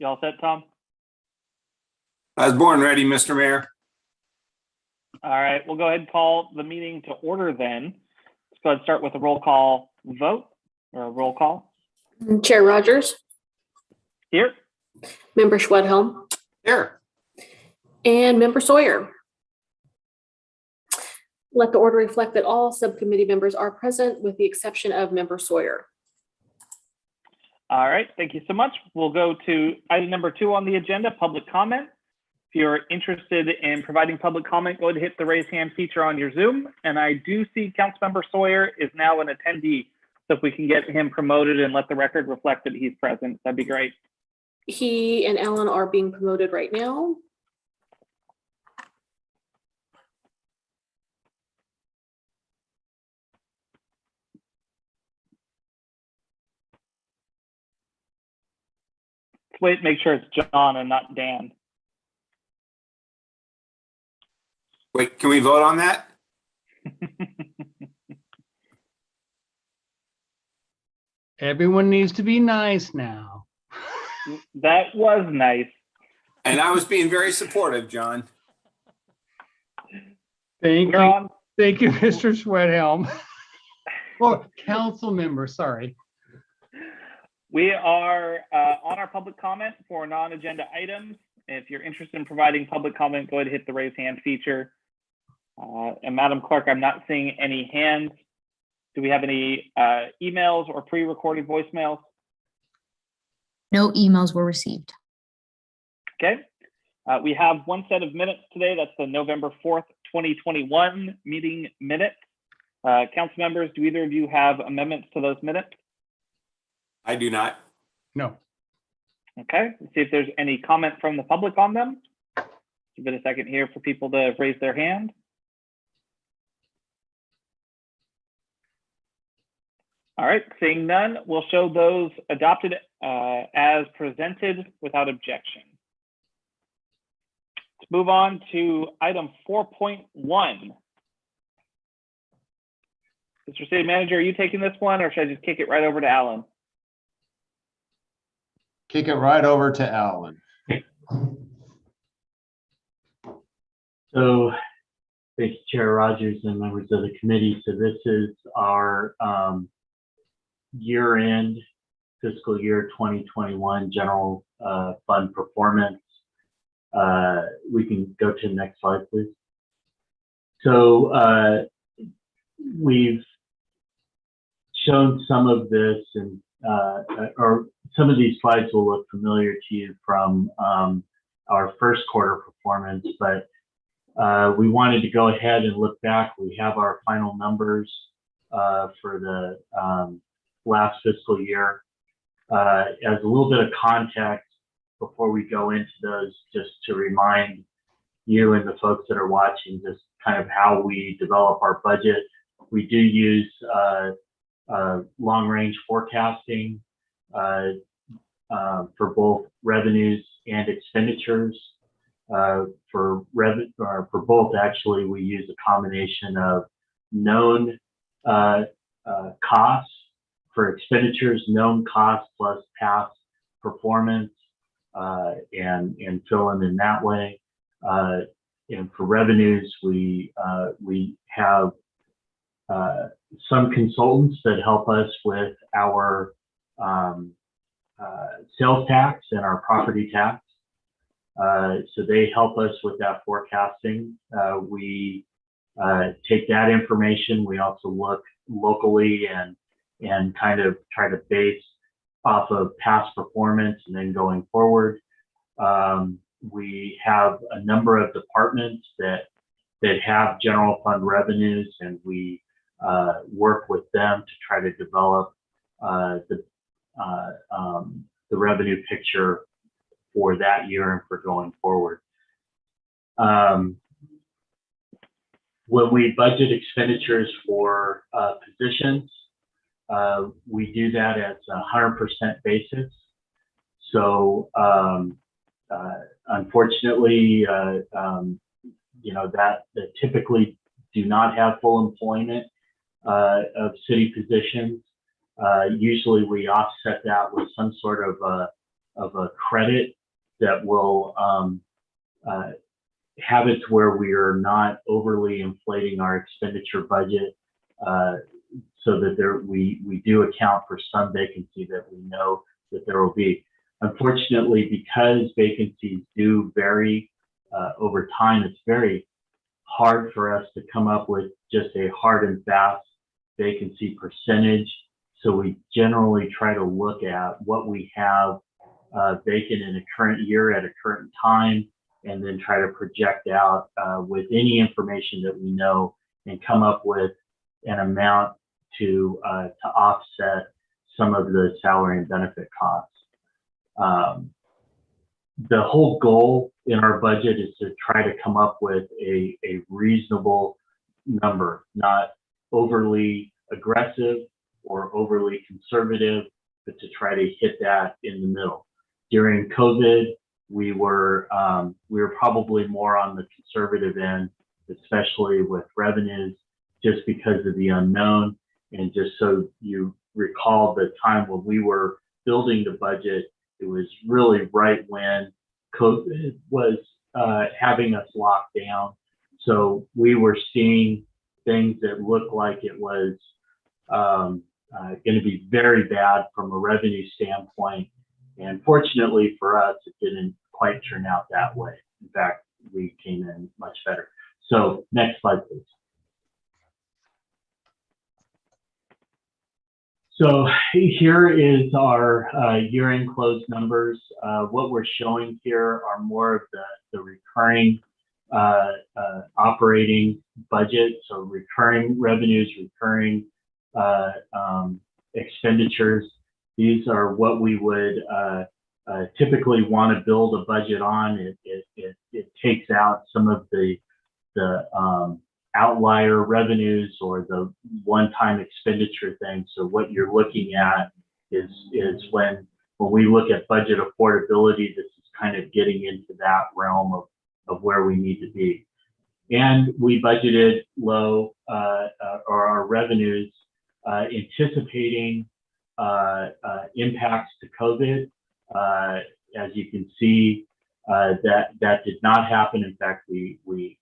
You all set, Tom? I was born ready, Mr. Mayor. All right, we'll go ahead and call the meeting to order then. Let's go ahead and start with a roll call vote or a roll call. Chair Rogers, Here. Member Schwedhelm, Here. and Member Sawyer. Let the order reflect that all subcommittee members are present with the exception of Member Sawyer. All right, thank you so much. We'll go to item number 2 on the agenda, public comment. If you're interested in providing public comment, go ahead and hit the raise hand feature on your Zoom. And I do see Councilmember Sawyer is now an attendee. So if we can get him promoted and let the record reflect that he's present, that'd be great. He and Alan are being promoted right now. Let's wait and make sure it's John and not Dan. Wait, can we vote on that? Everyone needs to be nice now. That was nice. And I was being very supportive, John. Thank You're you. on. Thank you, Mr. Schwedhelm. Or council member, sorry. We are on our public comment for non-agenda items. If you're interested in providing public comment, go ahead and hit the raise hand feature. And Madam Clerk, I'm not seeing any hands. Do we have any emails or pre-recorded voicemails? No emails were received. Okay. We have one set of minutes today. That's the November 4th, 2021 meeting minutes. Council members, do either of you have amendments to those minutes? I do not. No. Okay, let's see if there's any comment from the public on them. Give it a second here for people to raise their hand. All right, seeing none, we'll show those adopted as presented without objection. Let's move on to item 4.1. Mr. City Manager, are you taking this one or should I just kick it right over to Alan? Kick it right over to Alan. So, thanks, Chair Rogers and members of the committee. So this is our year-end fiscal year 2021 general fund performance. We can go to the next slide, please. So we've shown some of this, and or some of these slides will look familiar to you from our first quarter performance, but we wanted to go ahead and look back. We have our final numbers for the last fiscal year. As a little bit of context before we go into those, just to remind you and the folks that are watching just kind of how we develop our budget. We do use long-range forecasting for both revenues and expenditures. For both, actually, we use a combination of known costs. For expenditures, known costs plus past performance, and fill in that way. And for revenues, we have some consultants that help us with our sales tax and our property tax. So they help us with that forecasting. We take that information. We also look locally and kind of try to base off of past performance and then going forward. We have a number of departments that have general fund revenues, and we work with them to try to develop the revenue picture for that year and for going forward. When we budget expenditures for positions, we do that at 100% basis. So unfortunately, that typically do not have full employment of city positions. Usually we offset that with some sort of a credit that will have it to where we are not overly inflating our expenditure budget, so that we do account for some vacancy that we know that there will be. Unfortunately, because vacancies do vary over time, it's very hard for us to come up with just a hard and fast vacancy percentage. So we generally try to look at what we have vacant in a current year at a current time, and then try to project out with any information that we know and come up with an amount to offset some of the salary and benefit costs. The whole goal in our budget is to try to come up with a reasonable number, not overly aggressive or overly conservative, but to try to hit that in the middle. During COVID, we were probably more on the conservative end, especially with revenues, just because of the unknown. And just so you recall the time when we were building the budget, it was really right when COVID was having us locked down. So we were seeing things that looked like it was going to be very bad from a revenue standpoint. And fortunately for us, it didn't quite turn out that way. In fact, we came in much better. So next slide, please. So here is our year-end close numbers. What we're showing here are more of the recurring operating budget. So recurring revenues, recurring expenditures. These are what we would typically want to build a budget on. It takes out some of the outlier revenues or the one-time expenditure things. So what you're looking at is when we look at budget affordability, this is kind of getting into that realm of where we need to be. And we budgeted low or our revenues anticipating impacts to COVID. As you can see, that did not happen. In fact, we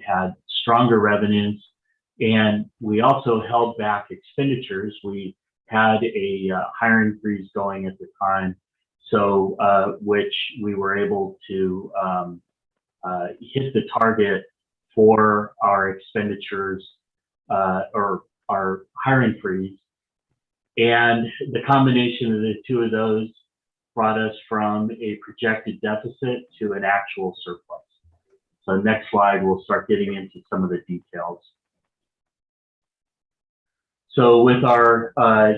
had stronger revenues, and we also held back expenditures. We had a hiring freeze going at the time, so which we were able to hit the target for our expenditures or our hiring freeze. And the combination of the two of those brought us from a projected deficit to an actual surplus. So next slide, we'll start getting into some of the details. So with our,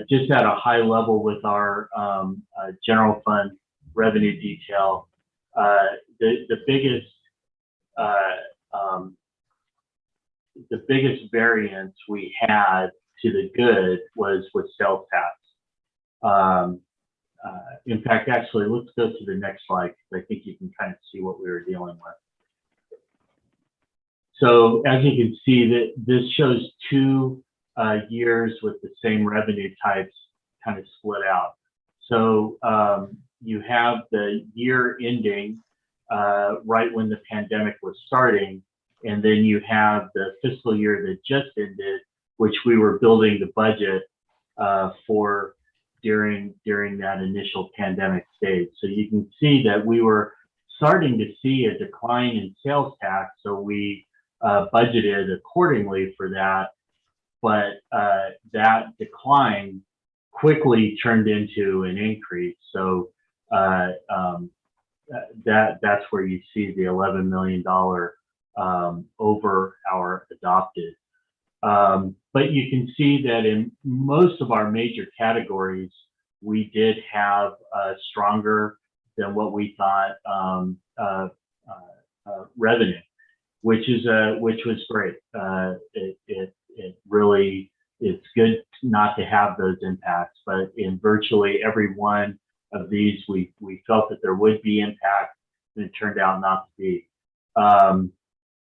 just at a high level with our general fund revenue detail, the biggest variance we had to the good was with sales tax. In fact, actually, let's go to the next slide, because I think you can kind of see what we were dealing with. So as you can see, that this shows two years with the same revenue types kind of split out. So you have the year ending right when the pandemic was starting, and then you have the fiscal year that just ended, which we were building the budget for during that initial pandemic stage. So you can see that we were starting to see a decline in sales tax, so we budgeted accordingly for that, but that decline quickly turned into an increase. So that's where you see the $11 million over our adopted. But you can see that in most of our major categories, we did have stronger than what we thought revenue, which was great. It really, it's good not to have those impacts, but in virtually every one of these, we felt that there would be impact, and it turned out not to be.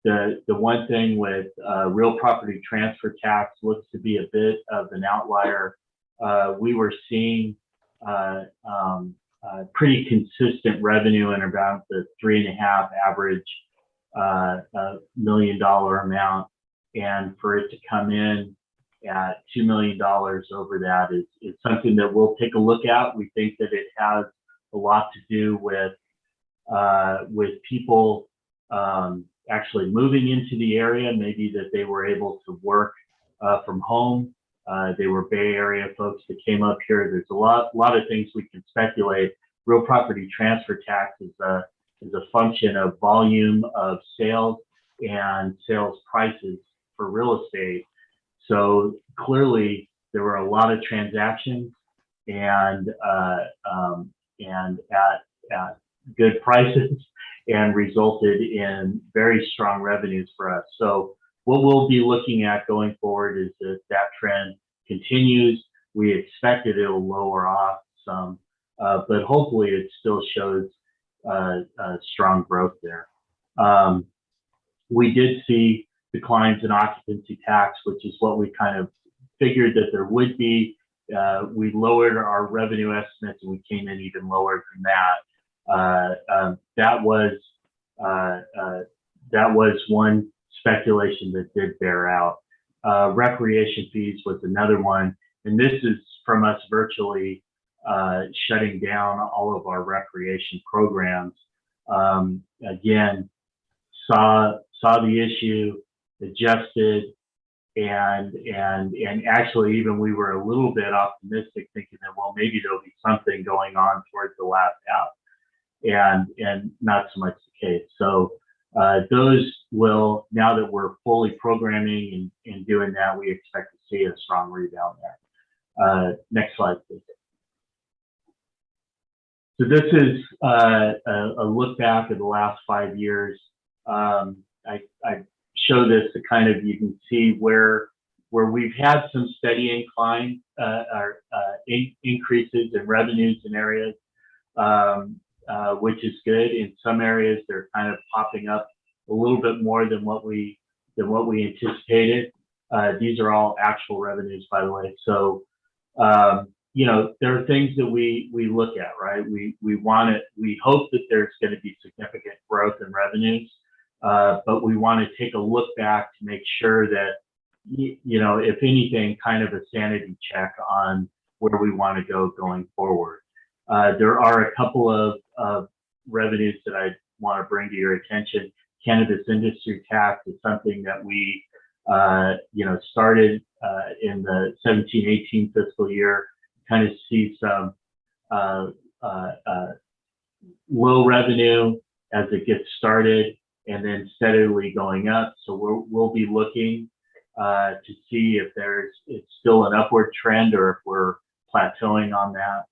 The one thing with real property transfer tax looks to be a bit of an outlier. We were seeing pretty consistent revenue in about the 3.5 average $1 million amount, and for it to come in at $2 million over that is something that we'll take a look at. We think that it has a lot to do with people actually moving into the area, maybe that they were able to work from home. They were Bay Area folks that came up here. There's a lot of things we can speculate. Real property transfer tax is a function of volume of sales and sales prices for real estate. So clearly there were a lot of transactions and at good prices, and resulted in very strong revenues for us. So what we'll be looking at going forward is that trend continues. We expect that it'll lower off some, but hopefully it still shows strong growth there. We did see declines in occupancy tax, which is what we kind of figured that there would be. We lowered our revenue estimates and we came in even lower than that. That was one speculation that did bear out. Recreation fees was another one, and this is from us virtually shutting down all of our recreation programs. Again, saw the issue, adjusted, and actually even we were a little bit optimistic, thinking that, well, maybe there'll be something going on towards the last half, and not so much the case. So those will, now that we're fully programming and doing that, we expect to see a strong rebound there. Next slide, please. So this is a look back at the last 5 years. I show this to kind of, you can see where we've had some steady incline or increases in revenues in areas, which is good. In some areas, they're kind of popping up a little bit more than what we anticipated. These are all actual revenues, by the way. So you know, there are things that we look at, right? We hope that there's going to be significant growth in revenues, but we want to take a look back to make sure that, you know, if anything, kind of a sanity check on where we want to go going forward. There are a couple of revenues that I want to bring to your attention. Cannabis industry tax is something that we, you know, started in the 17-18 fiscal year. Kind of see some low revenue as it gets started, and then steadily going up. So we'll be looking to see if it's still an upward trend or if we're plateauing on that.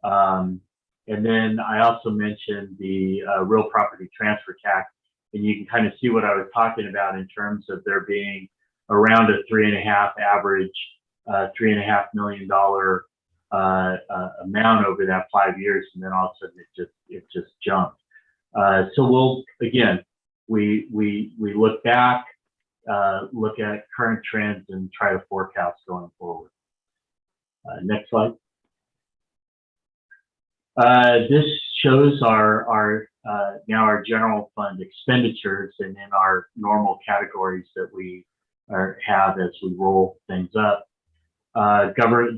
And then I also mentioned the real property transfer tax, and you can kind of see what I was talking about in terms of there being around a 3.5 average, $3.5 million amount over that 5 years, and then all of a sudden it just jumped. So we'll, again, we look back, look at current trends, and try to forecast going forward. Next slide. This shows our now our general fund expenditures, and in our normal categories that we have as we roll things up.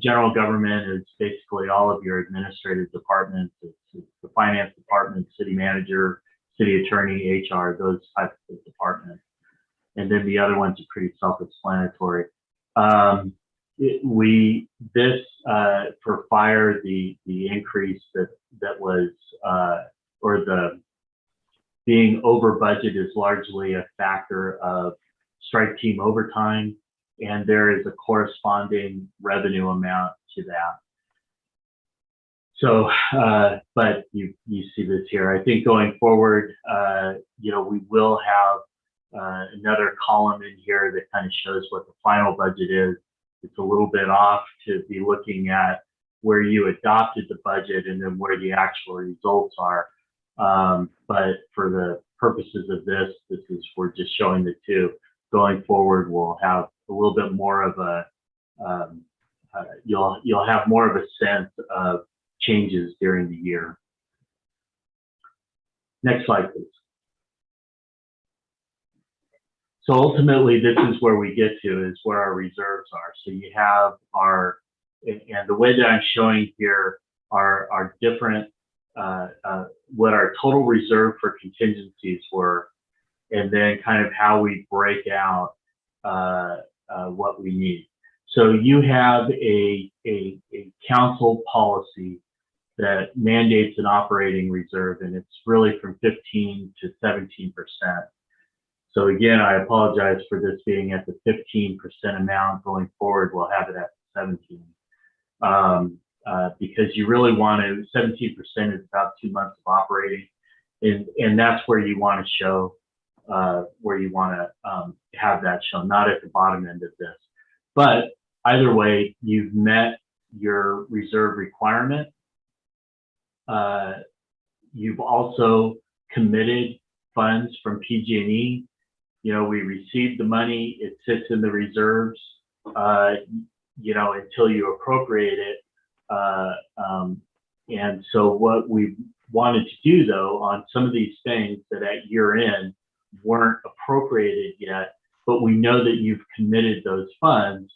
General government is basically all of your administrative departments. It's the finance department, city manager, city attorney, HR, those types of departments. And then the other ones are pretty self-explanatory. For fire, the increase that was, or the being over budget is largely a factor of strike team overtime, and there is a corresponding revenue amount to that. So, but you see this here. I think going forward, you know, we will have another column in here that kind of shows what the final budget is. It's a little bit off to be looking at where you adopted the budget and then where the actual results are. But for the purposes of this, we're just showing the two. Going forward, we'll have a little bit more of a, you'll have more of a sense of changes during the year. Next slide, please. So ultimately, this is where we get to, is where our reserves are. So you have our, and the way that I'm showing here are our different, what our total reserve for contingencies were, and then kind of how we break out what we need. So you have a council policy that mandates an operating reserve, and it's really from 15 to 17%. So again, I apologize for this being at the 15% amount. Going forward, we'll have it at 17. Because you really want to, 17% is about 2 months of operating, and that's where you want to show, where you want to have that shown, not at the bottom end of this. But either way, you've met your reserve requirement. You've also committed funds from PG&E. You know, we received the money, it sits in the reserves, you know, until you appropriate it. And so what we wanted to do, though, on some of these things that at year end weren't appropriated yet, but we know that you've committed those funds.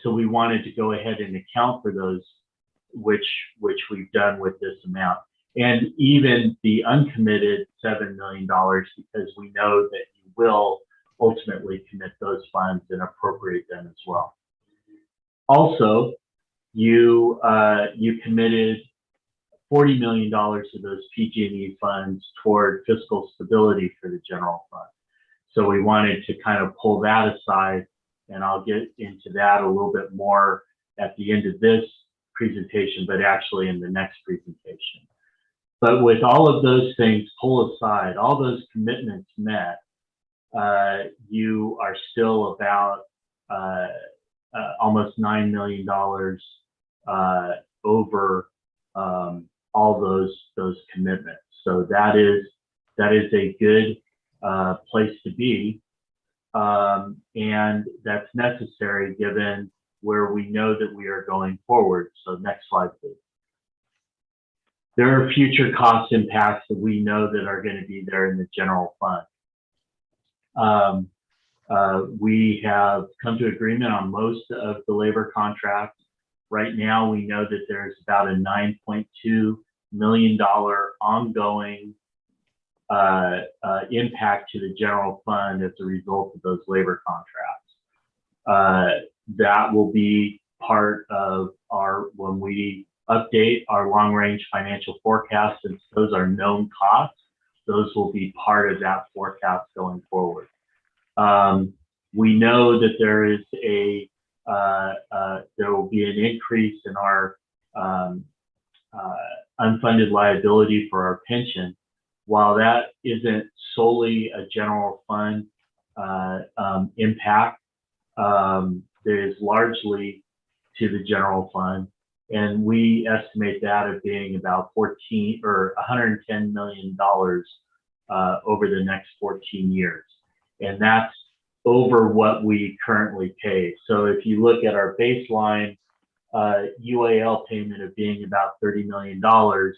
So we wanted to go ahead and account for those, which we've done with this amount. And even the uncommitted $7 million, because we know that you will ultimately commit those funds and appropriate them as well. Also, you committed $40 million of those PG&E funds toward fiscal stability for the general fund. So we wanted to kind of pull that aside, and I'll get into that a little bit more at the end of this presentation, but actually in the next presentation. But with all of those things pulled aside, all those commitments met, you are still about almost $9 million over all those commitments. So that is a good place to be, and that's necessary given where we know that we are going forward. So next slide, please. There are future cost impacts that we know that are going to be there in the general fund. We have come to agreement on most of the labor contracts. Right now, we know that there's about a $9.2 million ongoing impact to the general fund as a result of those labor contracts. That will be part of our, when we update our long-range financial forecast, since those are known costs, those will be part of that forecast going forward. We know that there is there will be an increase in our unfunded liability for our pension. While that isn't solely a general fund impact, it is largely to the general fund, and we estimate that of being about $110 million over the next 14 years, and that's over what we currently pay. So if you look at our baseline UAL payment of being about $30 million, that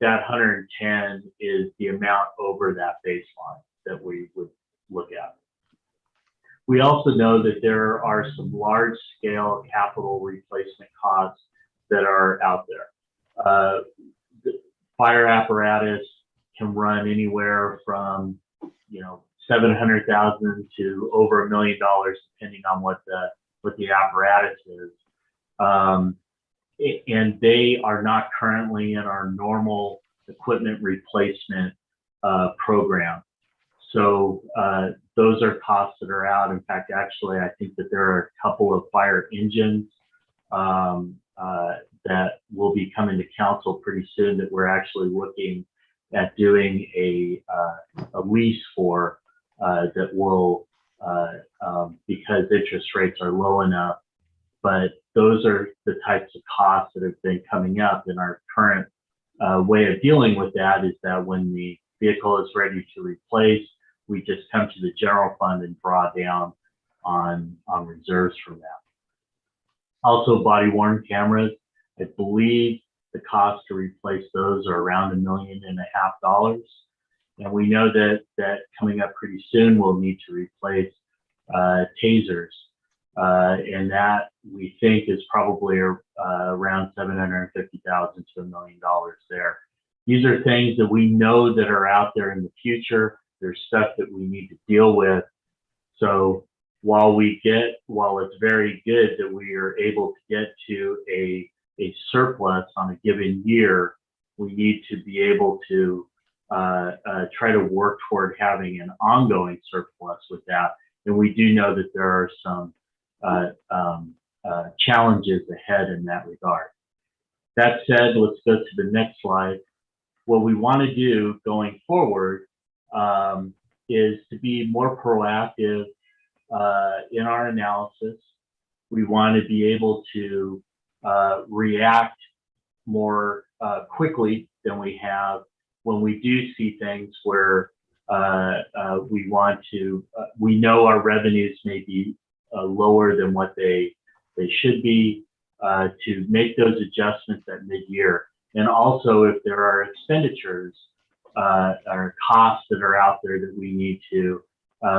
110 is the amount over that baseline that we would look at. We also know that there are some large scale capital replacement costs that are out there. The fire apparatus can run anywhere from, you know, $700,000 to over $1 million, depending on what the apparatus is. And they are not currently in our normal equipment replacement program. So those are costs that are out. In fact, actually, I think that there are a couple of fire engines that will be coming to council pretty soon that we're actually looking at doing a lease for that will, because interest rates are low enough. But those are the types of costs that have been coming up, and our current way of dealing with that is that when the vehicle is ready to replace, we just come to the general fund and draw down on reserves from that. Also, body worn cameras. I believe the cost to replace those are around $1.5 million. And we know that coming up pretty soon, we'll need to replace tasers. And that we think is probably around $750,000 to $1 million there. These are things that we know that are out there in the future. There's stuff that we need to deal with. So while it's very good that we are able to get to a surplus on a given year, we need to be able to try to work toward having an ongoing surplus with that. And we do know that there are some challenges ahead in that regard. That said, let's go to the next slide. What we want to do going forward is to be more proactive in our analysis. We want to be able to react more quickly than we have when we do see things where we know our revenues may be lower than what they should be, to make those adjustments at mid-year. And also if there are expenditures or costs that are out there that we need to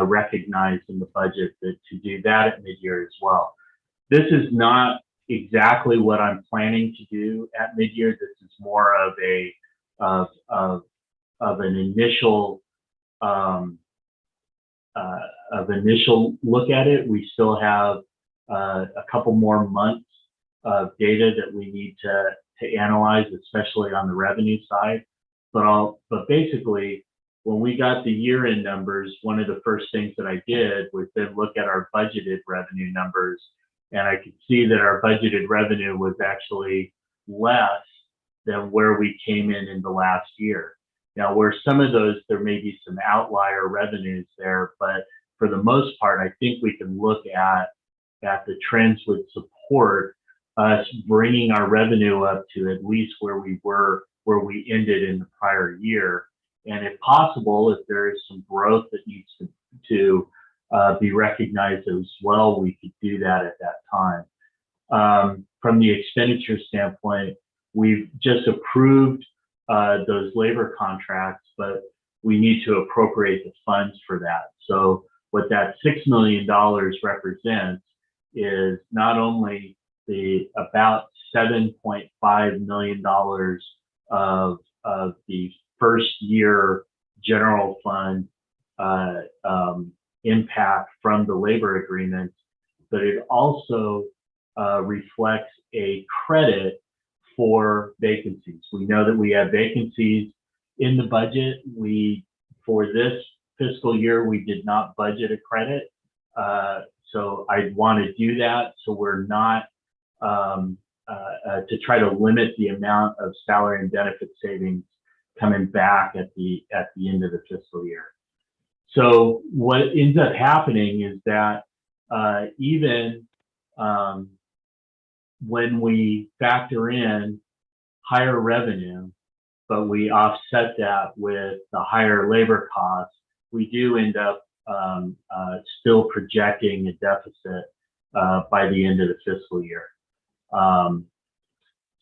recognize in the budget, to do that at mid-year as well. This is not exactly what I'm planning to do at mid-year. This is more of an initial look at it. We still have a couple more months of data that we need to analyze, especially on the revenue side. But basically, when we got the year-end numbers, one of the first things that I did was then look at our budgeted revenue numbers, and I could see that our budgeted revenue was actually less than where we came in the last year. Now, where some of those, there may be some outlier revenues there, but for the most part, I think we can look at the trends would support us bringing our revenue up to at least where we ended in the prior year. And if possible, if there is some growth that needs to be recognized as well, we could do that at that time. From the expenditure standpoint, we've just approved those labor contracts, but we need to appropriate the funds for that. So what that $6 million represents is not only the about $7.5 million of the first year general fund impact from the labor agreements, but it also reflects a credit for vacancies. We know that we have vacancies in the budget. For this fiscal year, we did not budget a credit. So I want to do that so we're not to try to limit the amount of salary and benefit savings coming back at the end of the fiscal year. So what ends up happening is that even when we factor in higher revenue, but we offset that with the higher labor costs, we do end up still projecting a deficit by the end of the fiscal year.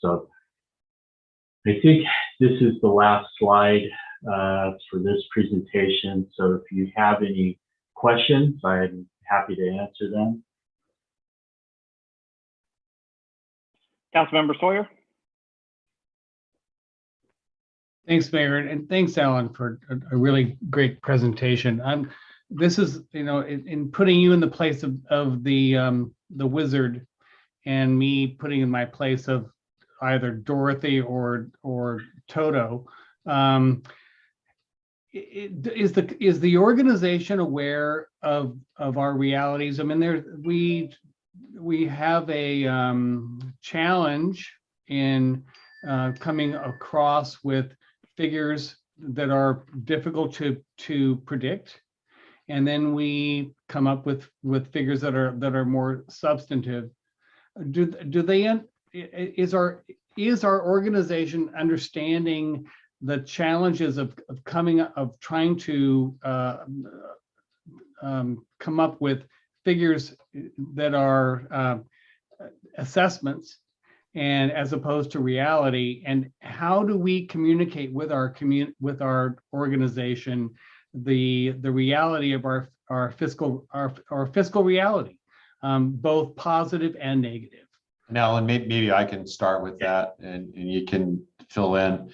So I think this is the last slide for this presentation. So if you have any questions, I'm happy to answer them. Councilmember Sawyer. Thanks, Mayor, and thanks, Alan, for a really great presentation. This is, in putting you in the place of the wizard, and me putting in my place of either Dorothy or Toto. Is the organization aware of our realities? I mean, we have a challenge in coming across with figures that are difficult to predict, and then we come up with figures that are more substantive. Is our organization understanding the challenges of trying to come up with figures that are assessments, and as opposed to reality, and how do we communicate with our organization the reality of our fiscal reality, both positive and negative. And Alan, maybe I can start with that and you can fill in.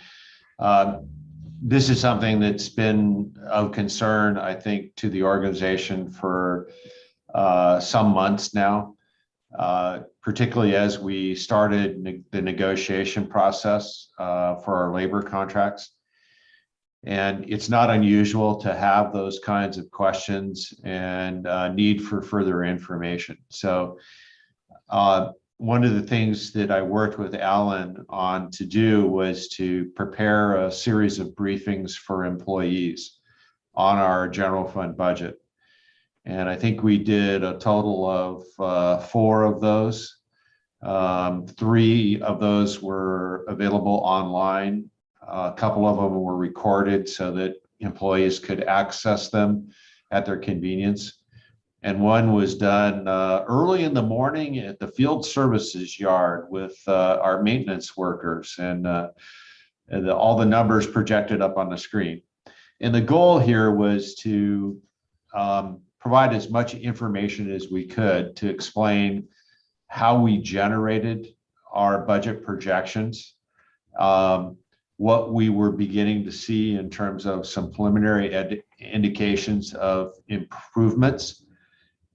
This is something that's been of concern, I think, to the organization for some months now, particularly as we started the negotiation process for our labor contracts. And it's not unusual to have those kinds of questions and need for further information. So one of the things that I worked with Alan on to do was to prepare a series of briefings for employees on our general fund budget. And I think we did a total of 4 of those. 3 of those were available online. A couple of them were recorded so that employees could access them at their convenience. And one was done early in the morning at the field services yard with our maintenance workers, and all the numbers projected up on the screen. And the goal here was to provide as much information as we could to explain how we generated our budget projections, what we were beginning to see in terms of some preliminary indications of improvements,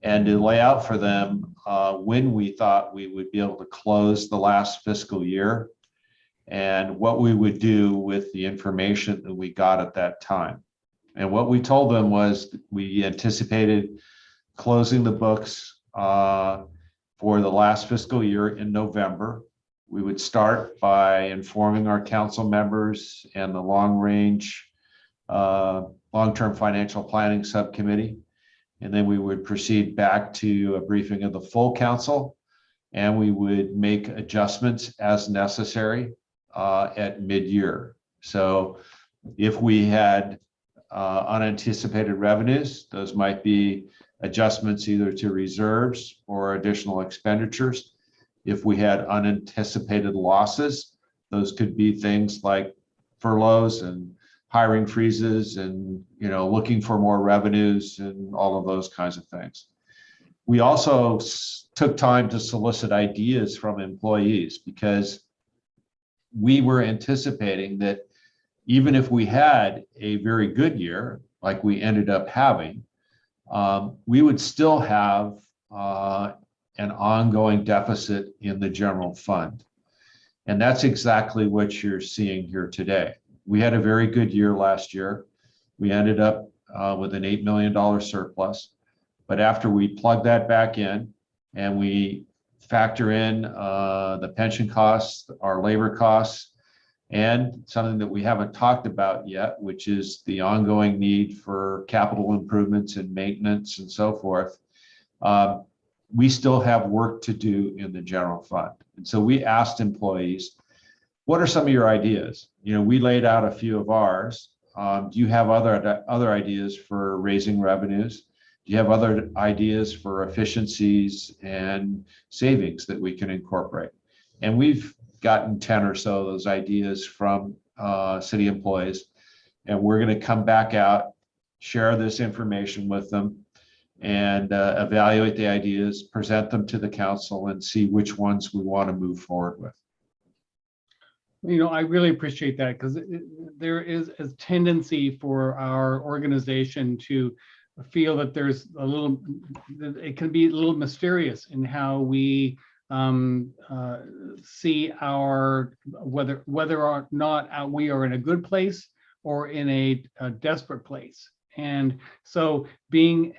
and to lay out for them when we thought we would be able to close the last fiscal year and what we would do with the information that we got at that time. And what we told them was we anticipated closing the books for the last fiscal year in November. We would start by informing our council members and the long-range long-term financial planning subcommittee. And then we would proceed back to a briefing of the full council, and we would make adjustments as necessary at mid-year. So if we had unanticipated revenues, those might be adjustments either to reserves or additional expenditures. If we had unanticipated losses, those could be things like furloughs and hiring freezes and, looking for more revenues and all of those kinds of things. We also took time to solicit ideas from employees because we were anticipating that even if we had a very good year, like we ended up having, we would still have an ongoing deficit in the general fund. And that's exactly what you're seeing here today. We had a very good year last year. We ended up with an $8 million surplus. But after we plug that back in and we factor in the pension costs, our labor costs, and something that we haven't talked about yet, which is the ongoing need for capital improvements and maintenance and so forth, we still have work to do in the general fund. And so we asked employees, what are some of your ideas? We laid out a few of ours. Do you have other ideas for raising revenues? Do you have other ideas for efficiencies and savings that we can incorporate? And we've gotten 10 or so of those ideas from city employees. And we're going to come back out, share this information with them, and evaluate the ideas, present them to the council, and see which ones we want to move forward with. I really appreciate that, because there is a tendency for our organization to feel that there's it can be a little mysterious in how we see whether or not we are in a good place or in a desperate place. And so being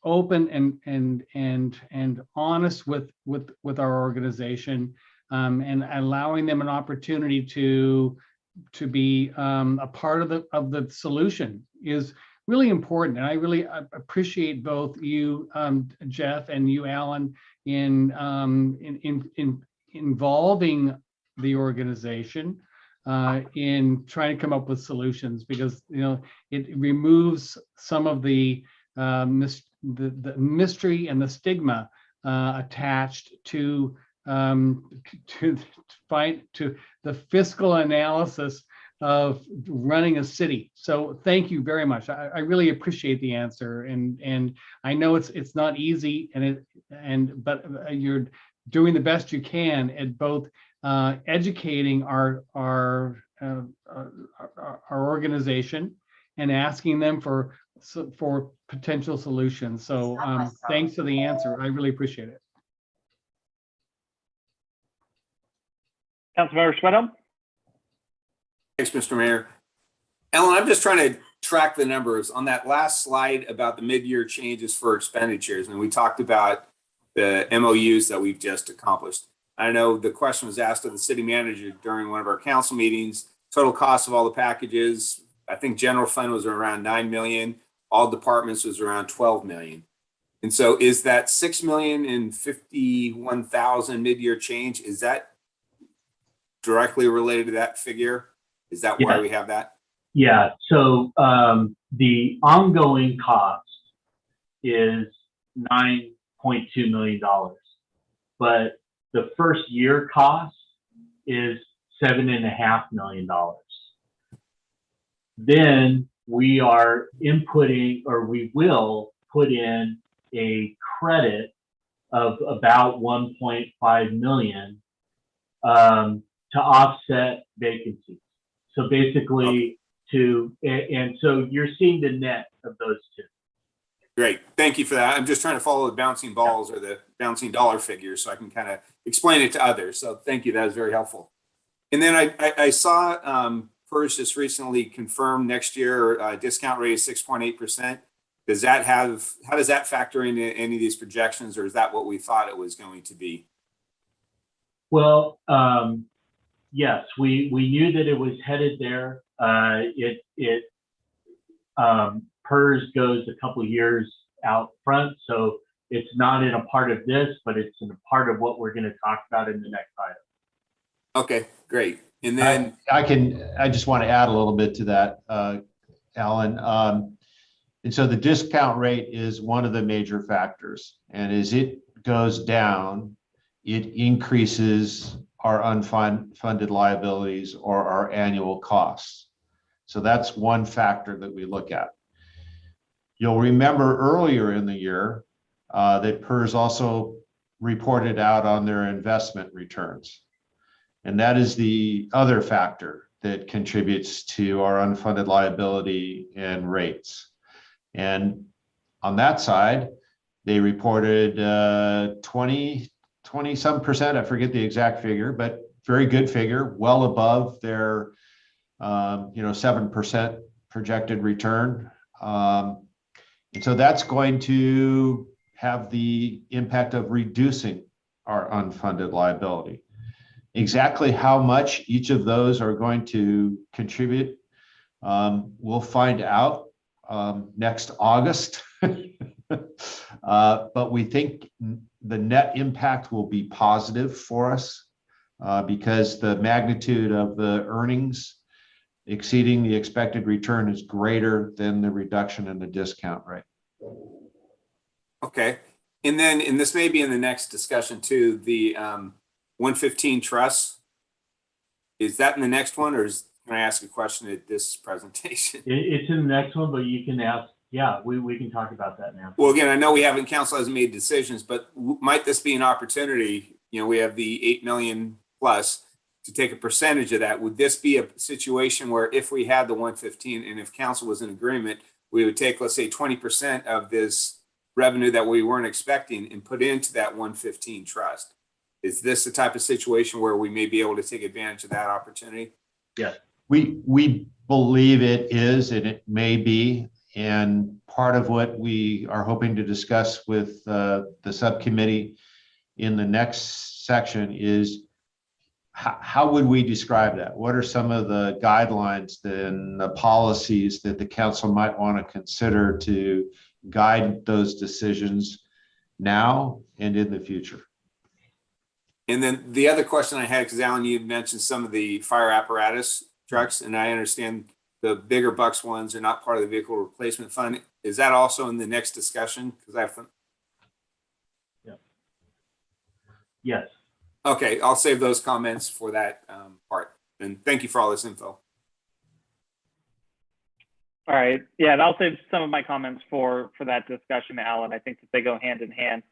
open and honest with our organization, and allowing them an opportunity to be a part of the solution is really important. And I really appreciate both you, Jeff, and you, Alan, in involving the organization in trying to come up with solutions, because it removes some of the mystery and the stigma attached to to the fiscal analysis of running a city. So thank you very much. I really appreciate the answer, and I know it's not easy, but you're doing the best you can at both educating our organization and asking them for potential solutions. So thanks for the answer. I really appreciate it. Councilmember Schwedhelm? Thanks, Mr. Mayor. Ellen, I'm just trying to track the numbers on that last slide about the mid-year changes for expenditures. And we talked about the MOUs that we've just accomplished. I know the question was asked of the city manager during one of our council meetings. Total cost of all the packages, I think general fund was around 9 million. All departments was around 12 million. And so is that 6,051,000 mid-year change, is that directly related to that figure? Is that why we have that? Yeah, so the ongoing cost is $9.2 million, but the first year cost is $7.5 million. Then we are inputting, or we will put in a credit of about 1.5 million to offset vacancies. So basically and so you're seeing the net of those two. Great, thank you for that. I'm just trying to follow the bouncing balls or the bouncing dollar figures so I can kind of explain it to others. So thank you, that was very helpful. And then I saw PERS just recently confirmed next year discount rate is 6.8%. How does that factor into any of these projections, or is that what we thought it was going to be? Well, yes, we knew that it was headed there. PERS goes a couple of years out front, so it's not in a part of this, but it's in a part of what we're going to talk about in the next item. Okay, great. And then I just want to add a little bit to that, Alan. And so the discount rate is one of the major factors. And as it goes down, it increases our unfunded liabilities or our annual costs. So that's one factor that we look at. You'll remember earlier in the year that PERS also reported out on their investment returns. And that is the other factor that contributes to our unfunded liability and rates. And on that side, they reported 20-some%, I forget the exact figure, but very good figure, well above their 7% projected return. And so that's going to have the impact of reducing our unfunded liability. Exactly how much each of those are going to contribute, we'll find out next August. But we think the net impact will be positive for us because the magnitude of the earnings exceeding the expected return is greater than the reduction in the discount rate. okay. And then, and this may be in the next discussion too, the 115 trust, is that in the next one, or can I ask a question at this presentation? It's in the next one, but you can ask. Yeah, we can talk about that now. Well, again, I know council hasn't made decisions, but might this be an opportunity? We have the 8 million plus to take a percentage of that. Would this be a situation where if we had the 115 and if council was in agreement, we would take, let's say, 20% of this revenue that we weren't expecting and put into that 115 trust? Is this the type of situation where we may be able to take advantage of that opportunity? Yes. We believe it is, and it may be. And part of what we are hoping to discuss with the subcommittee in the next section is how would we describe that? What are some of the guidelines and the policies that the council might want to consider to guide those decisions now and in the future? And then the other question I had, because Alan, you mentioned some of the fire apparatus trucks, and I understand the bigger bucks ones are not part of the vehicle replacement fund. Is that also in the next discussion? Because Yes. Okay, I'll save those comments for that part. And thank you for all this info. All right. Yeah, and I'll save some of my comments for that discussion, Alan. I think that they go hand in hand.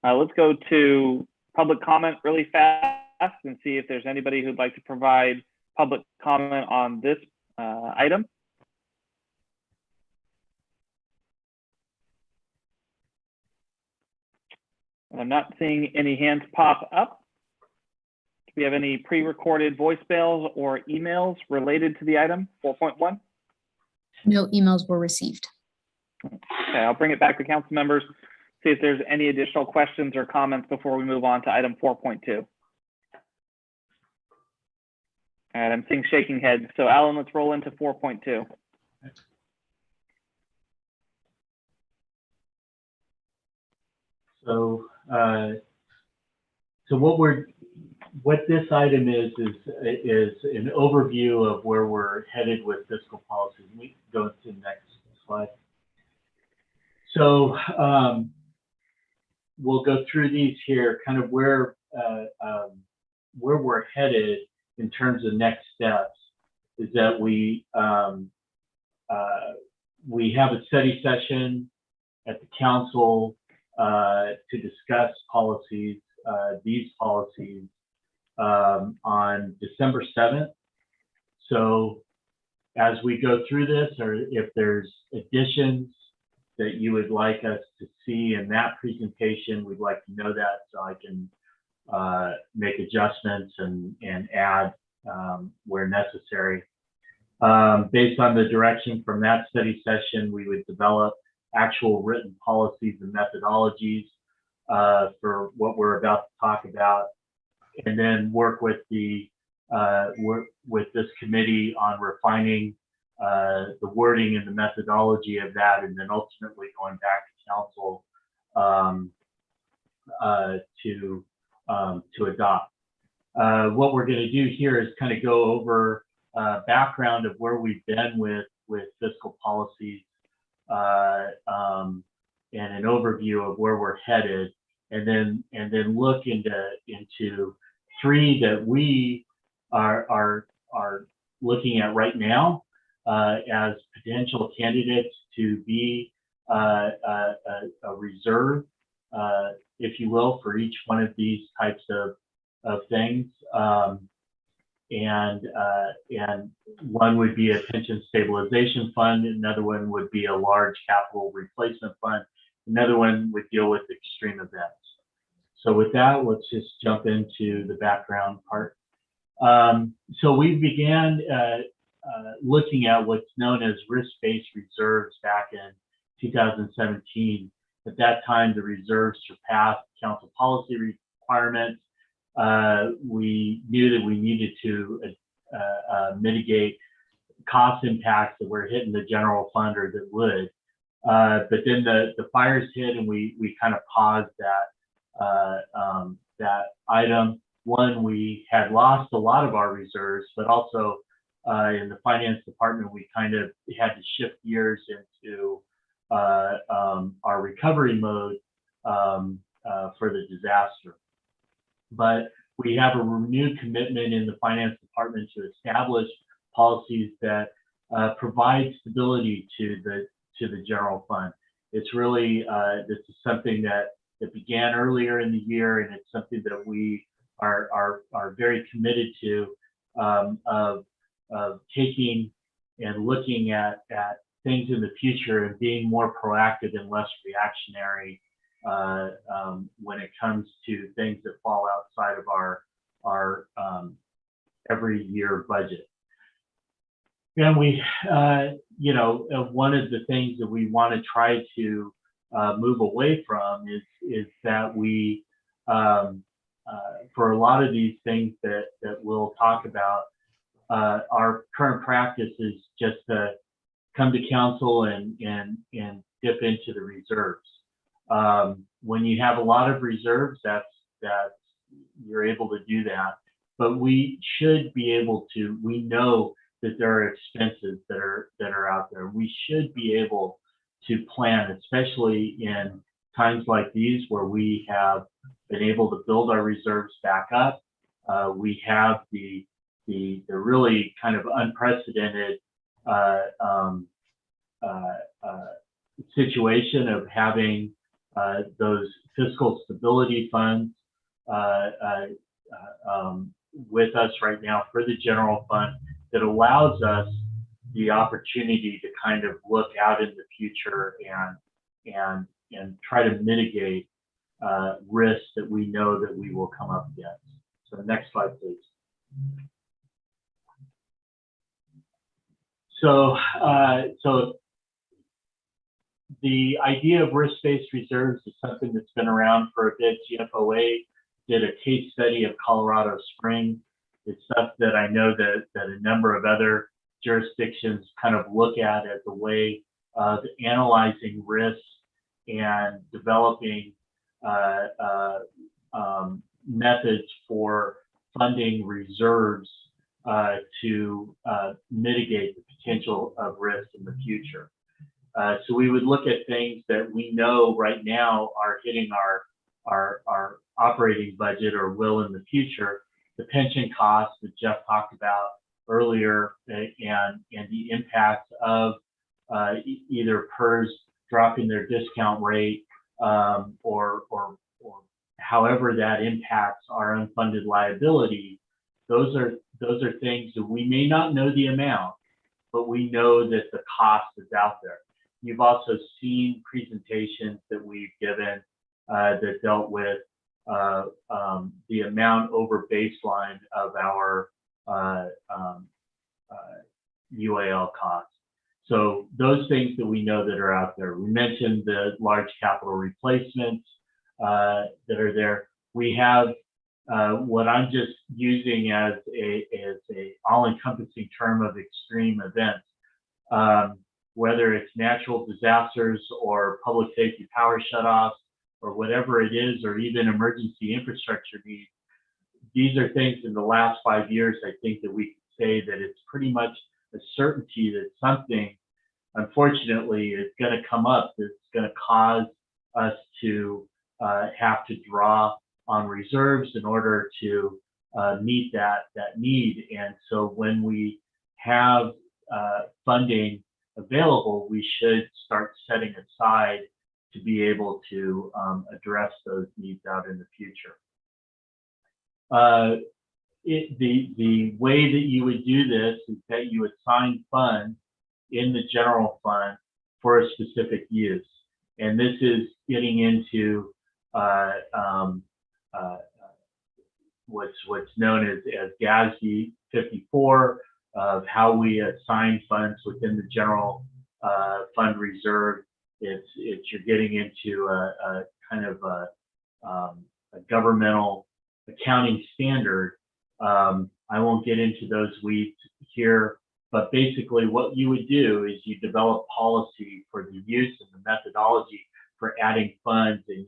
Let's go to public comment really fast and see if there's anybody who'd like to provide public comment on this item. I'm not seeing any hands pop up. Do we have any pre-recorded voicemails or emails related to the item 4.1? No emails were received. Okay, I'll bring it back to council members, see if there's any additional questions or comments before we move on to item 4.2. And I'm seeing shaking heads. So Alan, let's roll into 4.2. So, what this item is an overview of where we're headed with fiscal policy. We can go to the next slide. So, we'll go through these here, kind of where we're headed in terms of next steps. Is that we have a study session at the council to discuss policies, these policies, on December 7th. So as we go through this, or if there's additions that you would like us to see in that presentation, we'd like to know that so I can make adjustments and add where necessary. Based on the direction from that study session, we would develop actual written policies and methodologies for what we're about to talk about, and then work with this committee on refining the wording and the methodology of that, and then ultimately going back to council to adopt. What we're going to do here is kind of go over background of where we've been with fiscal policies, and an overview of where we're headed, and then look into three that we are looking at right now as potential candidates to be a reserve, if you will, for each one of these types of things. And one would be a pension stabilization fund. Another one would be a large capital replacement fund. Another one would deal with extreme events. So with that, let's just jump into the background part. So we began looking at what's known as risk-based reserves back in 2017. At that time, the reserves surpassed council policy requirements. We knew that we needed to mitigate cost impacts that were hitting the general fund or that would. But then the fires hit, and we kind of paused that item. One, we had lost a lot of our reserves, but also in the finance department, we kind of had to shift gears into our recovery mode for the disaster. But we have a renewed commitment in the finance department to establish policies that provide stability to the general fund. It's really, this is something that began earlier in the year, and it's something that we are very committed to, of taking and looking at things in the future and being more proactive and less reactionary when it comes to things that fall outside of our every year budget. And we, one of the things that we want to try to move away from is that we, for a lot of these things that we'll talk about, our current practice is just to come to council and dip into the reserves. When you have a lot of reserves, that's you're able to do that. But we should be able to. We know that there are expenses that are out there. We should be able to plan, especially in times like these where we have been able to build our reserves back up. We have the really kind of unprecedented situation of having those fiscal stability funds with us right now for the general fund that allows us the opportunity to kind of look out in the future and try to mitigate risks that we know that we will come up against. So next slide, please. So the idea of risk-based reserves is something that's been around for a bit. GFOA did a case study of Colorado Springs. It's stuff that I know that a number of other jurisdictions kind of look at as a way of analyzing risks and developing methods for funding reserves to mitigate the potential of risk in the future. So we would look at things that we know right now are hitting our operating budget or will in the future. The pension costs that Jeff talked about earlier and the impacts of either PERS dropping their discount rate or however that impacts our unfunded liability. Those are things that we may not know the amount, but we know that the cost is out there. You've also seen presentations that we've given that dealt with the amount over baseline of our UAL costs. So those things that we know that are out there. We mentioned the large capital replacements that are there. We have what I'm just using as a all-encompassing term of extreme events. Whether it's natural disasters or public safety power shutoffs or whatever it is, or even emergency infrastructure needs, these are things in the last 5 years, I think that we can say that it's pretty much a certainty that something, unfortunately, is going to come up that's going to cause us to have to draw on reserves in order to meet that need. And so when we have funding available, we should start setting aside to be able to address those needs out in the future. The way that you would do this is that you assign funds in the general fund for a specific use. And this is getting into what's known as GASB 54, of how we assign funds within the general fund reserve. You're getting into a kind of a governmental accounting standard. I won't get into those weeds here, but basically what you would do is you develop policy for the use and the methodology for adding funds, and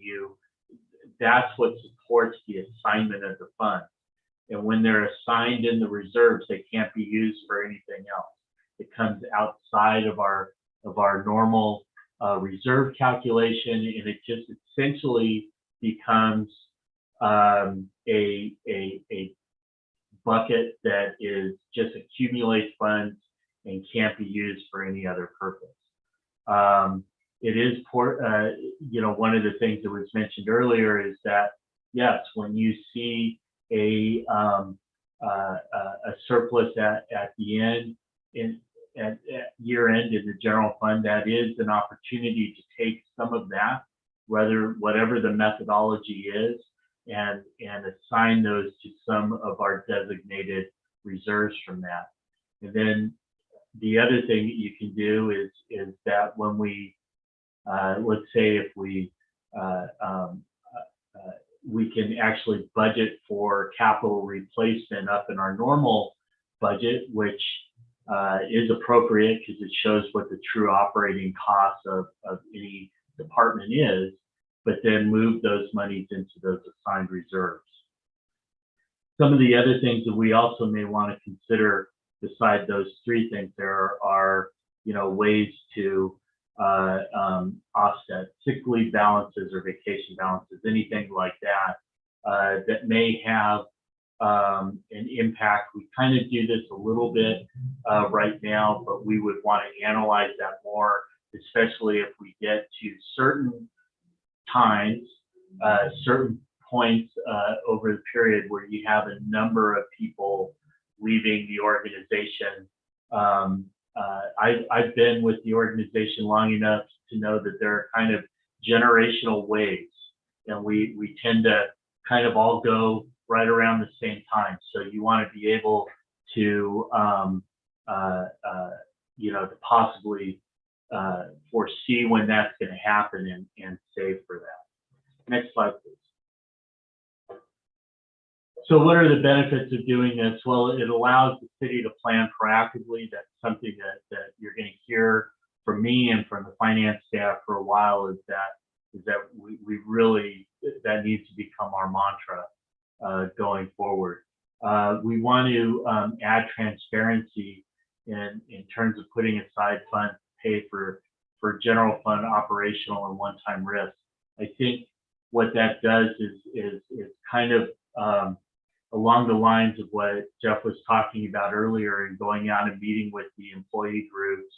that's what supports the assignment of the funds. And when they're assigned in the reserves, they can't be used for anything else. It comes outside of our normal reserve calculation, and it just essentially becomes a bucket that is just accumulates funds and can't be used for any other purpose. It is, one of the things that was mentioned earlier is that, yes, when you see a surplus at the end, at year end in the general fund, that is an opportunity to take some of that, whatever the methodology is, and assign those to some of our designated reserves from that. And then the other thing that you can do is that when we, let's say if we can actually budget for capital replacement up in our normal budget, which is appropriate because it shows what the true operating cost of any department is, but then move those monies into those assigned reserves. Some of the other things that we also may want to consider beside those three things, there are ways to offset, sick leave balances or vacation balances, anything like that, that may have an impact. We kind of do this a little bit right now, but we would want to analyze that more, especially if we get to certain times, certain points over the period where you have a number of people leaving the organization. I've been with the organization long enough to know that there are kind of generational waves, and we tend to kind of all go right around the same time. So you want to be able to, to possibly foresee when that's going to happen and save for that. Next slide, please. So what are the benefits of doing this? Well, it allows the city to plan proactively. That's something that you're going to hear from me and from the finance staff for a while, is that we really, that needs to become our mantra going forward. We want to add transparency in terms of putting aside funds to pay for general fund operational and one-time risks. I think what that does is kind of along the lines of what Jeff was talking about earlier, and going out and meeting with the employee groups.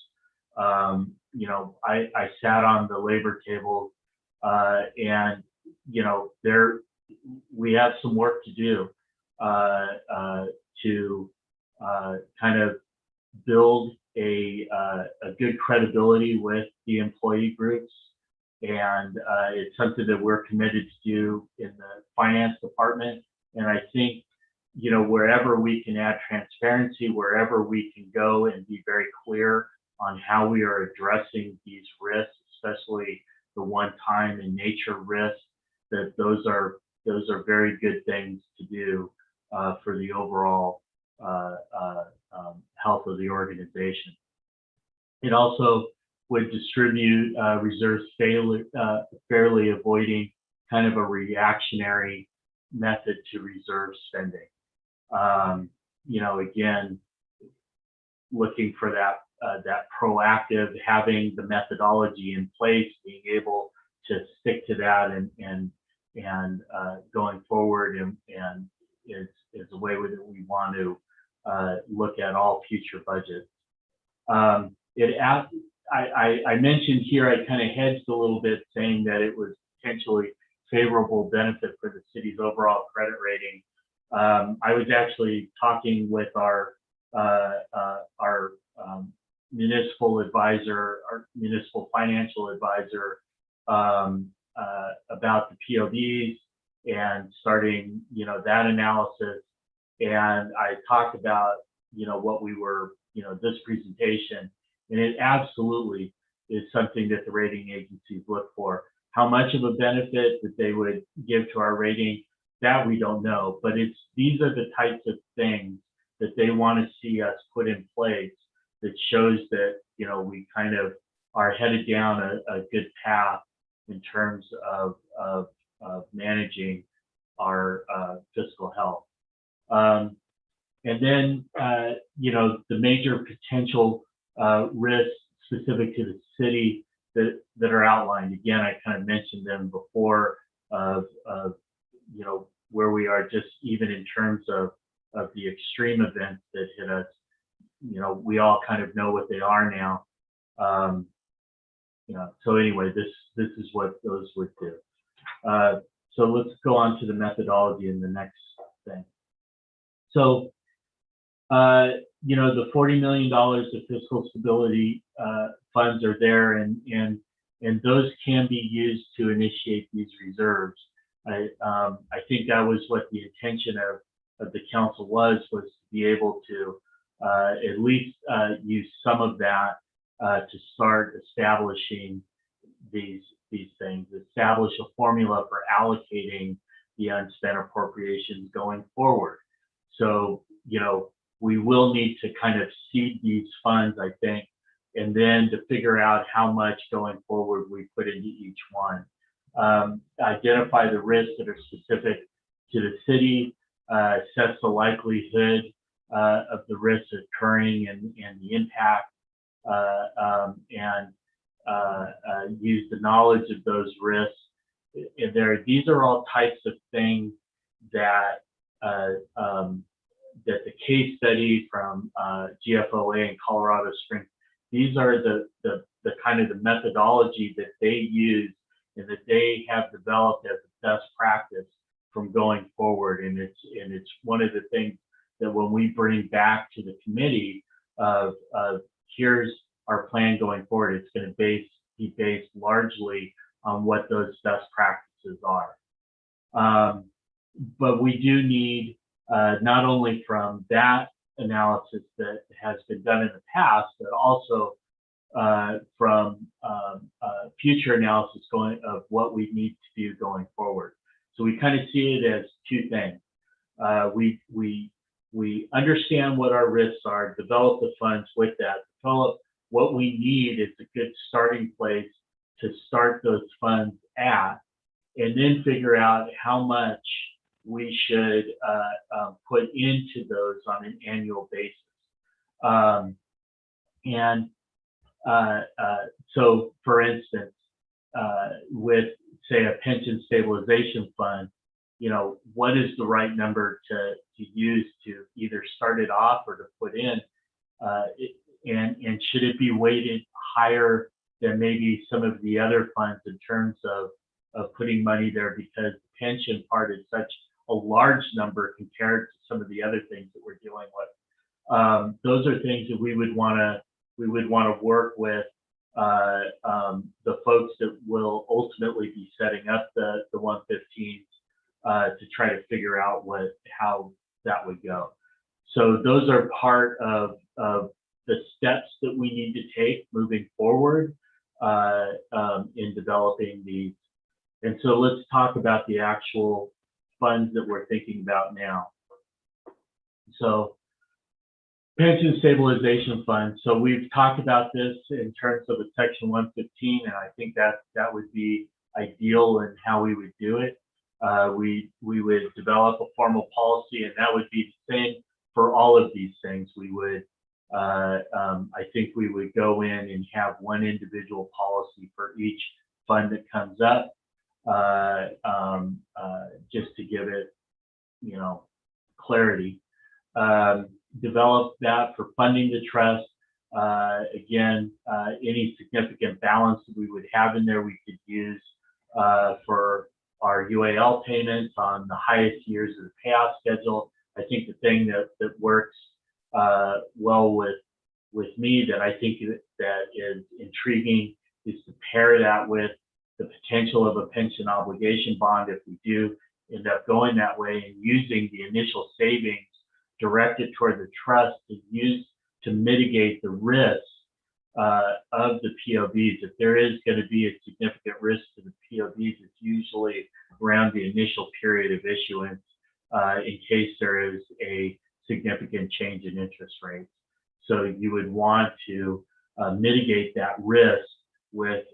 I sat on the labor table, and we have some work to do to kind of build a good credibility with the employee groups, and it's something that we're committed to do in the finance department. And I think, wherever we can add transparency, wherever we can go and be very clear on how we are addressing these risks, especially the one-time in nature risks, that those are very good things to do for the overall health of the organization. It also would distribute reserves fairly, avoiding kind of a reactionary method to reserve spending. Again, looking for that proactive, having the methodology in place, being able to stick to that and going forward, and is a way that we want to look at all future budgets. I mentioned here, I kind of hedged a little bit, saying that it was potentially favorable benefit for the city's overall credit rating. I was actually talking with our municipal advisor, our municipal financial advisor, about the POBs and starting, that analysis. And I talked about, what we were, this presentation, and it absolutely is something that the rating agencies look for. How much of a benefit that they would give to our rating, that we don't know, but these are the types of things that they want to see us put in place that shows that, we kind of are headed down a good path in terms of managing our fiscal health. And then, the major potential risks specific to the city that are outlined. Again, I kind of mentioned them before, of where we are, just even in terms of the extreme events that hit us. We all kind of know what they are now. So anyway, this is what those would do. So let's go on to the methodology in the next thing. So, the $40 million of fiscal stability funds are there, and those can be used to initiate these reserves. I think that was what the intention of the council was to be able to at least use some of that to start establishing these things, establish a formula for allocating the unspent appropriations going forward. So, we will need to kind of seed these funds, I think, and then to figure out how much going forward we put into each one. Identify the risks that are specific to the city, assess the likelihood of the risks occurring and the impact, and use the knowledge of those risks. These are all types of things that that the case study from GFOA in Colorado Springs, these are the kind of the methodology that they use and that they have developed as a best practice from going forward. And it's one of the things that when we bring back to the committee of here's our plan going forward, it's going to be based largely on what those best practices are. But we do need not only from that analysis that has been done in the past, but also from future analysis of what we need to do going forward. So we kind of see it as two things. We understand what our risks are, develop the funds with that, develop what we need is a good starting place to start those funds at, and then figure out how much we should put into those on an annual basis. So for instance, with say a pension stabilization fund, you know, what is the right number to use to either start it off or to put in, and should it be weighted higher than maybe some of the other funds in terms of putting money there, because the pension part is such a large number compared to some of the other things that we're dealing with. Those are things that we would want to work with the folks that will ultimately be setting up the 115s to try to figure out how that would go. So those are part of the steps that we need to take moving forward in developing these. And so let's talk about the actual funds that we're thinking about now. So pension stabilization fund. So we've talked about this in terms of a section 115, and I think that would be ideal in how we would do it. We would develop a formal policy, and that would be the same for all of these things. We would, I think we would go in and have one individual policy for each fund that comes up, just to give it, you know, clarity. Develop that for funding the trust. Again, any significant balance that we would have in there, we could use for our UAL payments on the highest years of the payout schedule. I think the thing that works well with me, that I think that is intriguing, is to pair that with the potential of a pension obligation bond if we do end up going that way, and using the initial savings directed toward the trust to use to mitigate the risk of the POBs. If there is going to be a significant risk to the POBs, it's usually around the initial period of issuance in case there is a significant change in interest rates. So you would want to mitigate that risk with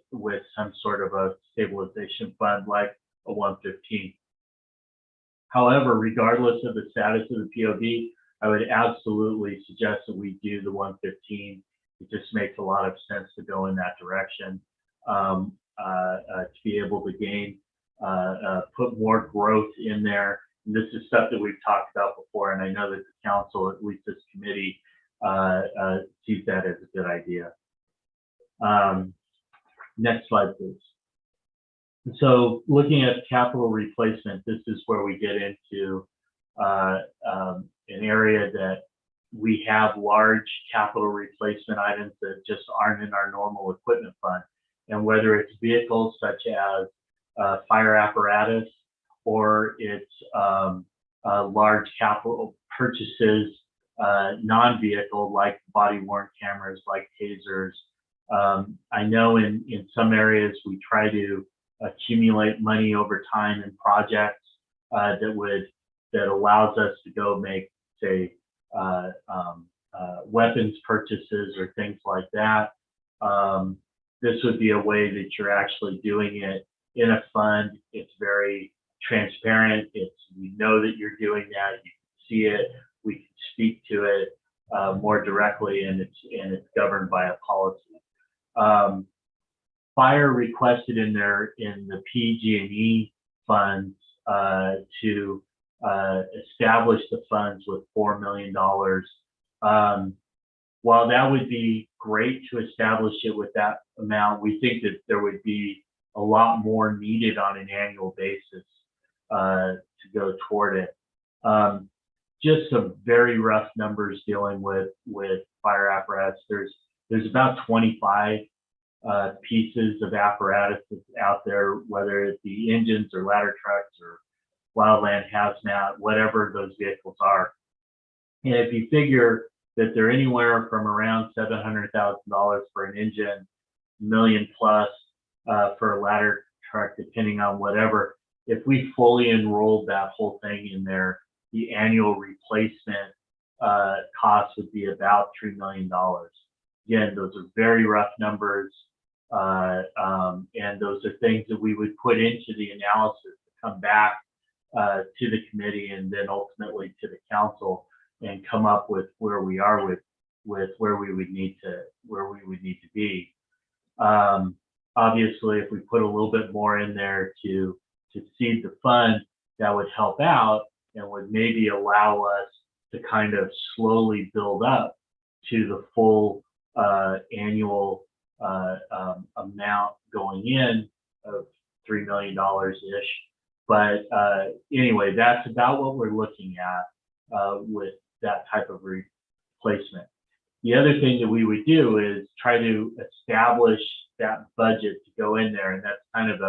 some sort of a stabilization fund like a 115. However, regardless of the status of the POB, I would absolutely suggest that we do the 115. It just makes a lot of sense to go in that direction to be able to gain, put more growth in there. And this is stuff that we've talked about before, and I know that the council, at least this committee, sees that as a good idea. Next slide, please. So looking at capital replacement, this is where we get into an area that we have large capital replacement items that just aren't in our normal equipment fund. And whether it's vehicles such as fire apparatus, or it's large capital purchases, non-vehicle like body-worn cameras, like tasers. I know in some areas we try to accumulate money over time in projects that allows us to go make, say, weapons purchases or things like that. This would be a way that you're actually doing it in a fund. It's very transparent. We know that you're doing that. You can see it. We can speak to it more directly, and it's governed by a policy. Fire requested in the PG&E funds to establish the funds with $4 million. While that would be great to establish it with that amount, we think that there would be a lot more needed on an annual basis to go toward it. Just some very rough numbers dealing with fire apparatus. There's about 25 pieces of apparatus out there, whether it be engines or ladder trucks or wildland hazmat, whatever those vehicles are. And if you figure that they're anywhere from around $700,000 for an engine, $1 million plus for a ladder truck, depending on whatever, if we fully enrolled that whole thing in there, the annual replacement cost would be about $3 million. Again, those are very rough numbers. And those are things that we would put into the analysis to come back to the committee and then ultimately to the council and come up with where we are with where we would need to be. Obviously, if we put a little bit more in there to seed the fund, that would help out and would maybe allow us to kind of slowly build up to the full annual amount going in of $3 million ish. But anyway, that's about what we're looking at with that type of replacement. The other thing that we would do is try to establish that budget to go in there, and that's kind of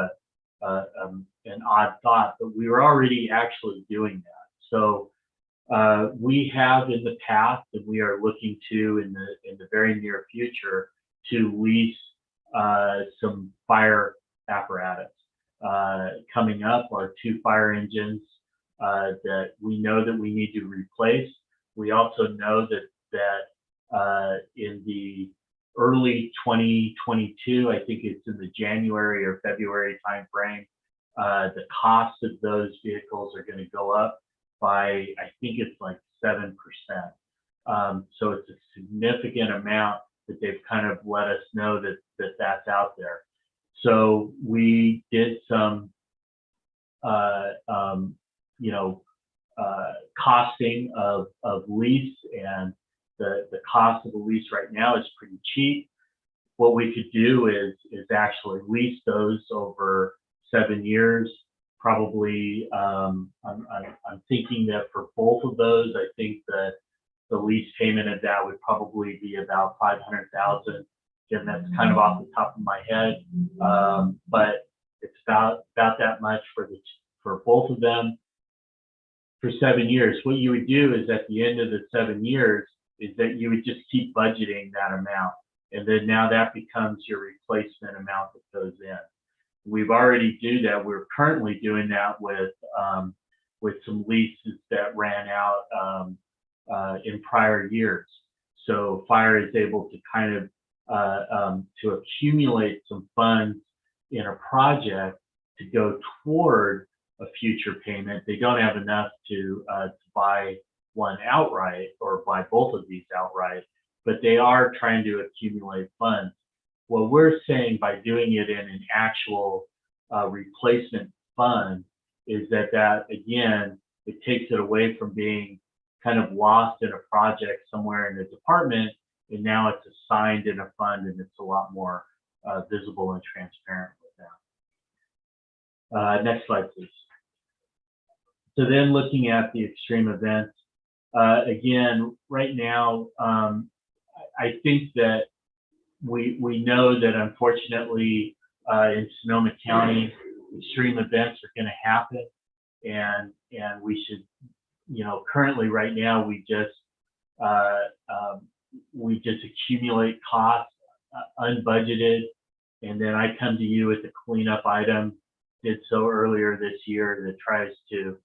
an odd thought, but we were already actually doing that. So we have in the past, and we are looking to in the very near future to lease some fire apparatus. Coming up are 2 fire engines that we know that we need to replace. We also know that in the early 2022, I think it's in the January or February timeframe, the cost of those vehicles are going to go up by, I think it's like 7%. So it's a significant amount that they've kind of let us know that that's out there. So we did some, costing of lease, and the cost of the lease right now is pretty cheap. What we could do is actually lease those over 7 years. Probably, I'm thinking that for both of those, I think that the lease payment of that would probably be about $500,000. Again, that's kind of off the top of my head, but it's about that much for both of them for 7 years. What you would do is at the end of the 7 years is that you would just keep budgeting that amount, and then now that becomes your replacement amount that goes in. We've already do that. We're currently doing that with some leases that ran out in prior years. So fire is able to kind of to accumulate some funds in a project to go toward a future payment. They don't have enough to buy one outright or buy both of these outright, but they are trying to accumulate funds. What we're saying by doing it in an actual replacement fund is that again, it takes it away from being kind of lost in a project somewhere in a department, and now it's assigned in a fund, and it's a lot more visible and transparent with that. Next slide, please. So then looking at the extreme events, again, right now, I think that we know that unfortunately in Sonoma County, extreme events are going to happen, and we should, currently right now we just accumulate costs unbudgeted, and then I come to you with a cleanup item. Did so earlier this year that tries to,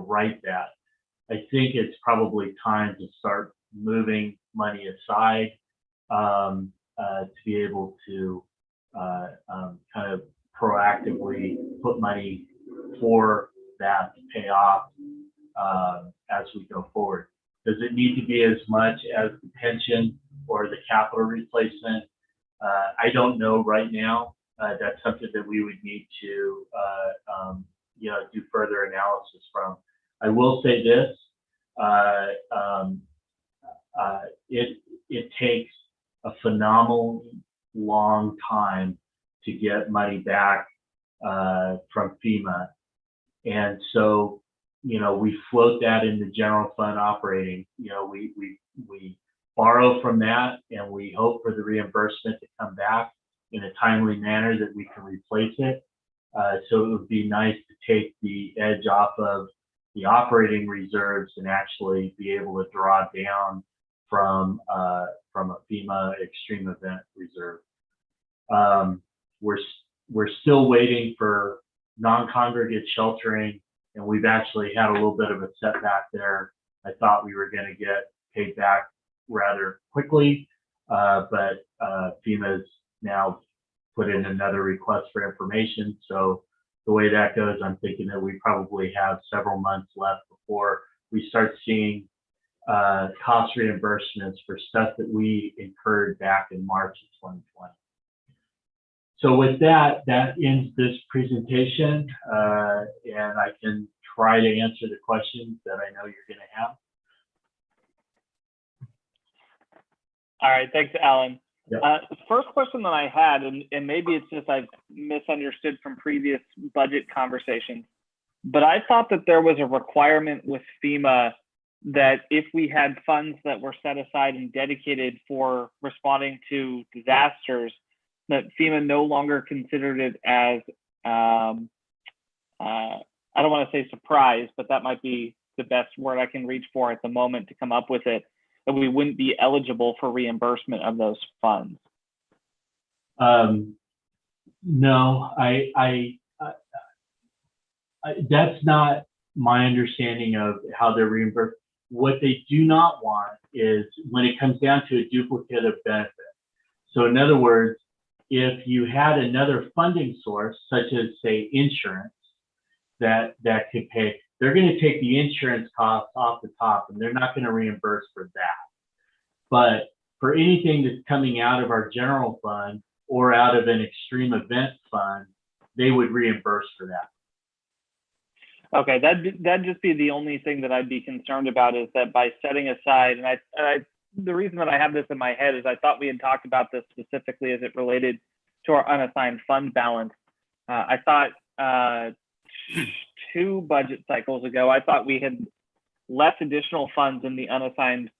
right that. I think it's probably time to start moving money aside to be able to kind of proactively put money for that to pay off as we go forward. Does it need to be as much as the pension or the capital replacement? I don't know right now. That's something that we would need to, do further analysis from. I will say this, it takes a phenomenal long time to get money back from FEMA. And so, we float that in the general fund operating. We borrow from that and we hope for the reimbursement to come back in a timely manner that we can replace it. So it would be nice to take the edge off of the operating reserves and actually be able to draw down from a FEMA extreme event reserve. We're still waiting for non-congregate sheltering, and we've actually had a little bit of a setback there. I thought we were going to get paid back rather quickly, but FEMA's now put in another request for information. So the way that goes, I'm thinking that we probably have several months left before we start seeing cost reimbursements for stuff that we incurred back in March of 2020. So with that ends this presentation, and I can try to answer the questions that I know you're going to have. All right, thanks, Alan. Yep. First question that I had, and maybe it's just I've misunderstood from previous budget conversations, but I thought that there was a requirement with FEMA that if we had funds that were set aside and dedicated for responding to disasters, that FEMA no longer considered it as, I don't want to say surprise, but that might be the best word I can reach for at the moment to come up with it, that we wouldn't be eligible for reimbursement of those funds. No, I that's not my understanding of how they're reimbursed. What they do not want is when it comes down to a duplicative benefit. So in other words, if you had another funding source, such as say insurance, that could pay, they're going to take the insurance costs off the top and they're not going to reimburse for that. But for anything that's coming out of our general fund or out of an extreme event fund, they would reimburse for that. Okay, that'd just be the only thing that I'd be concerned about, is that by setting aside, and I the reason that I have this in my head is I thought we had talked about this specifically as it related to our unassigned fund balance. I thought 2 budget cycles ago, I thought we had left additional funds in the unassigned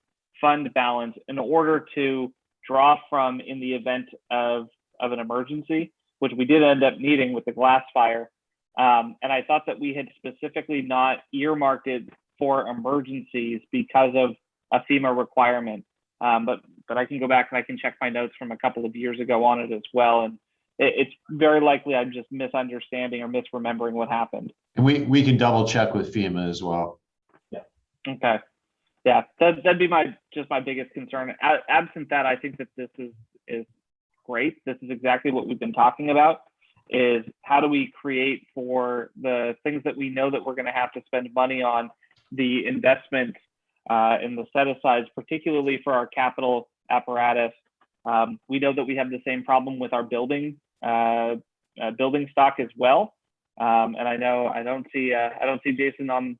fund balance in order to draw from in the event of an emergency, which we did end up needing with the glass fire. And I thought that we had specifically not earmarked it for emergencies because of a FEMA requirement. But I can go back and I can check my notes from a couple of years ago on it as well. And it's very likely I'm just misunderstanding or misremembering what happened. And we can double check with FEMA as well. Yeah. Okay. Yeah, that'd be my biggest concern. Absent that, I think that this is great. This is exactly what we've been talking about, is how do we create for the things that we know that we're going to have to spend money on, the investment in the set-asides, particularly for our capital apparatus. We know that we have the same problem with our building stock as well. And I know I don't see Jason on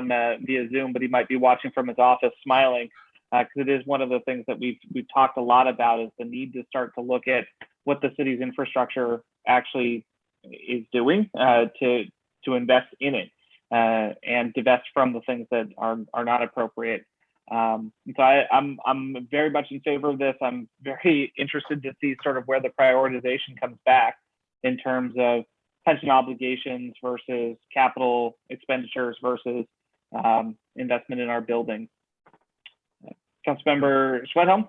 via Zoom, but he might be watching from his office smiling, because it is one of the things that we've talked a lot about, is the need to start to look at what the city's infrastructure actually is doing to invest in it and divest from the things that are not appropriate. So I'm very much in favor of this. I'm very interested to see sort of where the prioritization comes back in terms of pension obligations versus capital expenditures versus investment in our buildings. Councilmember Schwedhelm?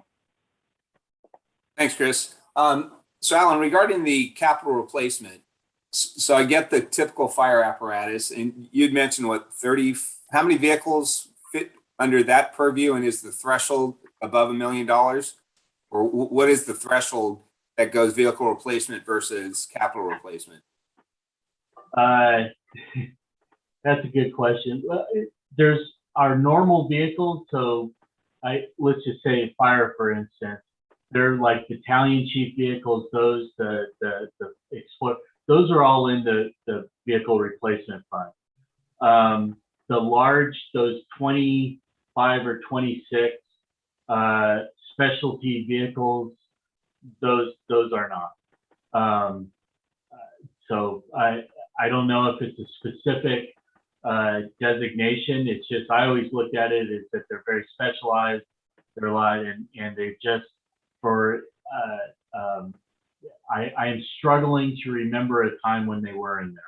Thanks, Chris. So Alan, regarding the capital replacement, so I get the typical fire apparatus, and you'd mentioned how many vehicles fit under that purview, and is the threshold above $1 million? Or what is the threshold that goes vehicle replacement versus capital replacement? That's a good question. Well, there's our normal vehicles. So let's just say fire, for instance, they're like battalion chief vehicles, those, the Explorer, those are all in the vehicle replacement fund. The large, those 25 or 26 specialty vehicles, those are not. So I don't know if it's a specific designation. It's just, I always looked at it as that they're very specialized. They're a lot, and they're just for, I am struggling to remember a time when they were in there.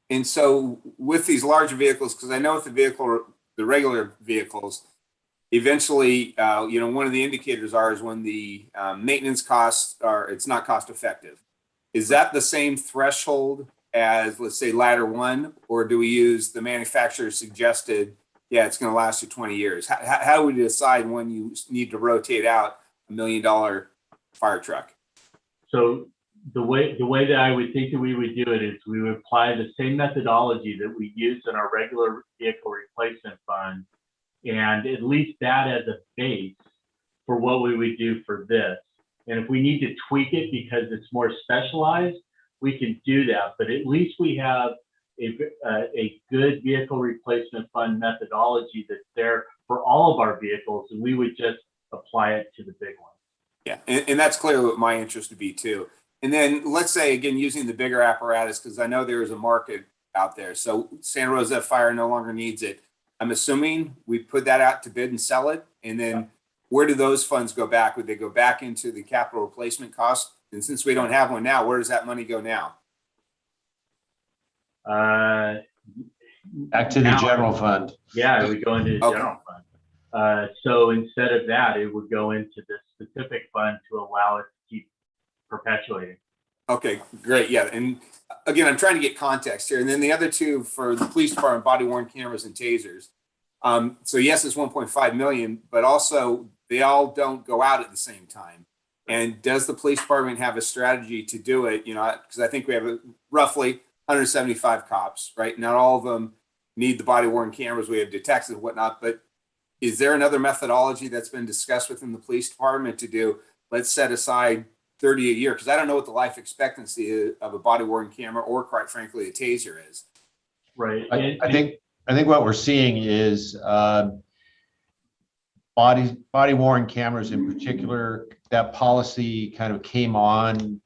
And so with these larger vehicles, because I know with the regular vehicles, eventually, one of the indicators is when the maintenance costs it's not cost effective. Is that the same threshold as, let's say, ladder one, or do we use the manufacturer suggested, yeah, it's going to last you 20 years? How do we decide when you need to rotate out $1 million fire truck? So the way that I would think that we would do it is we would apply the same methodology that we use in our regular vehicle replacement fund, and at least that as a base for what we would do for this. And if we need to tweak it because it's more specialized, we can do that. But at least we have a good vehicle replacement fund methodology that's there for all of our vehicles, and we would just apply it to the big ones. Yeah, and that's clearly what my interest would be too. And then let's say, again, using the bigger apparatus, because I know there is a market out there. So Santa Rosa Fire no longer needs it. I'm assuming we put that out to bid and sell it. And then where do those funds go back? Would they go back into the capital replacement cost? And since we don't have one now, where does that money go now? Back to the general fund. Yeah, it would go into the general fund. So instead of that, it would go into the specific fund to allow it to keep perpetuating. Okay, great. Yeah. And again, I'm trying to get context here. And then the other two for the police department, body worn cameras and tasers. So yes, it's 1.5 million, but also they all don't go out at the same time. And does the police department have a strategy to do it? Because I think we have roughly 175 cops, right? Not all of them need the body worn cameras. We have detectives and whatnot, but is there another methodology that's been discussed within the police department to do, let's set aside 30 a year? Because I don't know what the life expectancy of a body worn camera or, quite frankly, a taser is. Right. I think what we're seeing is body worn cameras in particular. That policy kind of came on,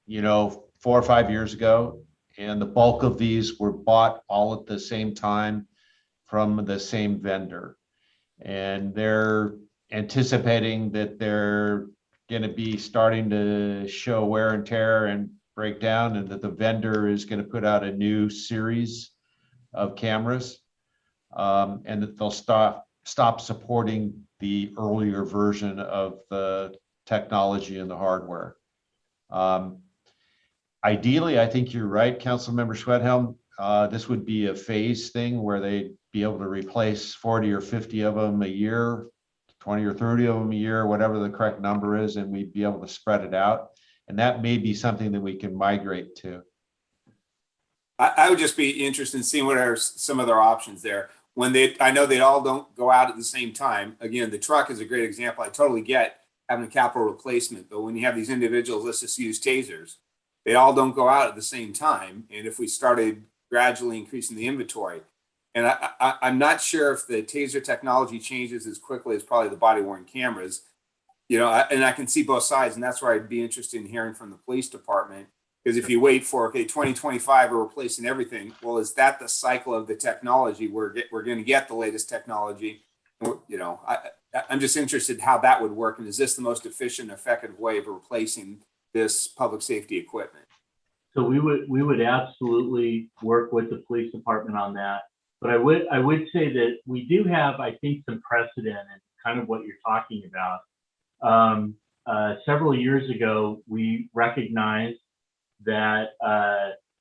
4 or 5 years ago, and the bulk of these were bought all at the same time from the same vendor. And they're anticipating that they're going to be starting to show wear and tear and break down, and that the vendor is going to put out a new series of cameras, and that they'll stop supporting the earlier version of the technology and the hardware. Ideally, I think you're right, Councilmember Schwedhelm. This would be a phase thing where they'd be able to replace 40 or 50 of them a year, 20 or 30 of them a year, whatever the correct number is, and we'd be able to spread it out. And that may be something that we can migrate to. I would just be interested in seeing what are some of their options there. I know they all don't go out at the same time. Again, the truck is a great example. I totally get having a capital replacement, but when you have these individuals, let's just use tasers, they all don't go out at the same time. And if we started gradually increasing the inventory, and I'm not sure if the taser technology changes as quickly as probably the body worn cameras, and I can see both sides, and that's where I'd be interested in hearing from the police department. Because if you wait for, 2025, we're replacing everything. Well, is that the cycle of the technology? We're going to get the latest technology. I'm just interested how that would work. And is this the most efficient, effective way of replacing this public safety equipment? So we would absolutely work with the police department on that. But I would say that we do have, I think, some precedent in kind of what you're talking about. Several years ago, we recognized that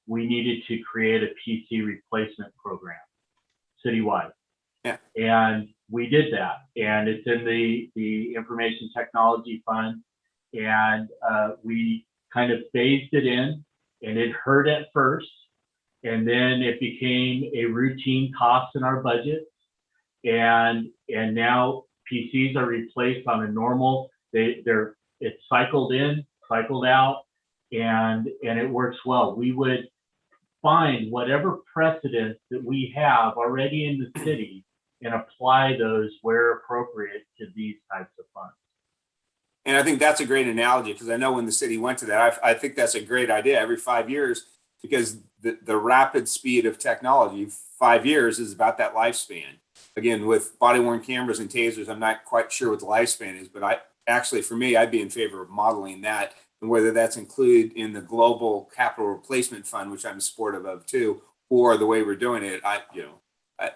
we needed to create a PC replacement program citywide. Yeah. And we did that. And it's in the Information Technology Fund. And we kind of phased it in, and it hurt at first. And then it became a routine cost in our budget. And now PCs are replaced on a normal, it's cycled in, cycled out, and it works well. We would find whatever precedents that we have already in the city and apply those where appropriate to these types of funds. And I think that's a great analogy, because I know when the city went to that, I think that's a great idea every 5 years, because the rapid speed of technology, 5 years is about that lifespan. Again, with body worn cameras and tasers, I'm not quite sure what the lifespan is, but for me, I'd be in favor of modeling that, and whether that's included in the global capital replacement fund, which I'm supportive of too, or the way we're doing it. I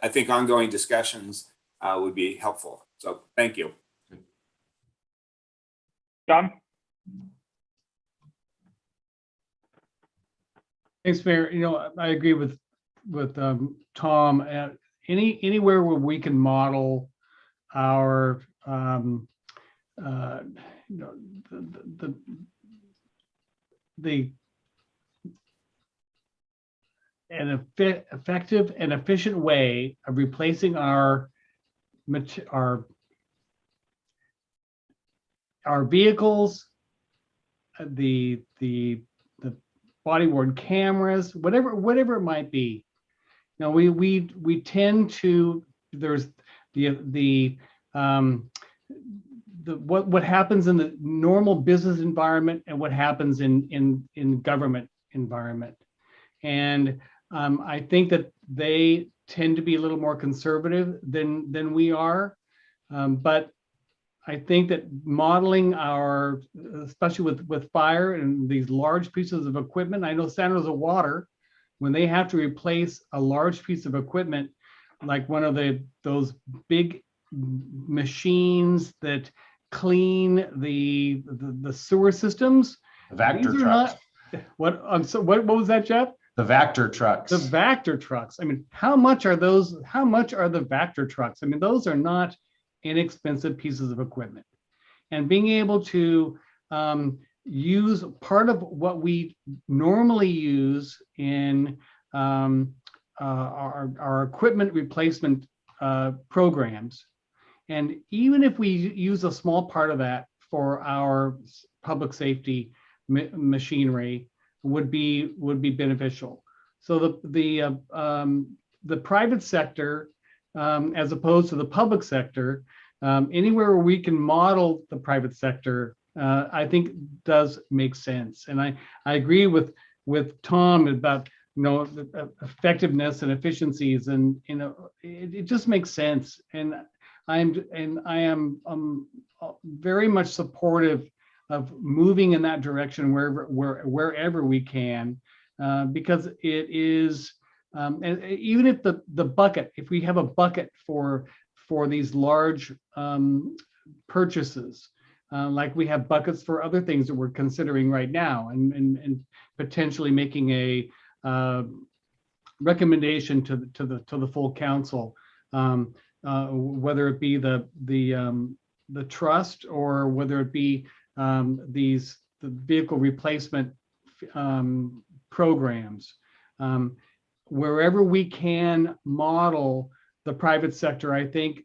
think ongoing discussions would be helpful. So thank you. John? Thanks, Mayor. I agree with Tom. Anywhere where we can model our an effective and efficient way of replacing our vehicles, the body worn cameras, whatever it might be. We tend to, there's what happens in the normal business environment and what happens in government environment. And I think that they tend to be a little more conservative than we are. But I think that modeling our, especially with fire and these large pieces of equipment, I know San Jose Water, when they have to replace a large piece of equipment, like one of those big machines that clean the sewer systems. The Vector These are trucks. what was that, Jeff? The Vector trucks. The Vector trucks. I mean, how much are those? How much are the Vector trucks? I mean, those are not inexpensive pieces of equipment. And being able to use part of what we normally use in our equipment replacement programs. And even if we use a small part of that for our public safety machinery, would be beneficial. So the private sector, as opposed to the public sector, anywhere where we can model the private sector, I think does make sense. And I agree with Tom about the effectiveness and efficiencies, and it just makes sense. And I am very much supportive of moving in that direction wherever we can, because it is, and even if the bucket, if we have a bucket for these large purchases, like we have buckets for other things that we're considering right now, and potentially making a recommendation to the full council, whether it be the trust, or whether it be the vehicle replacement programs. Wherever we can model the private sector, I think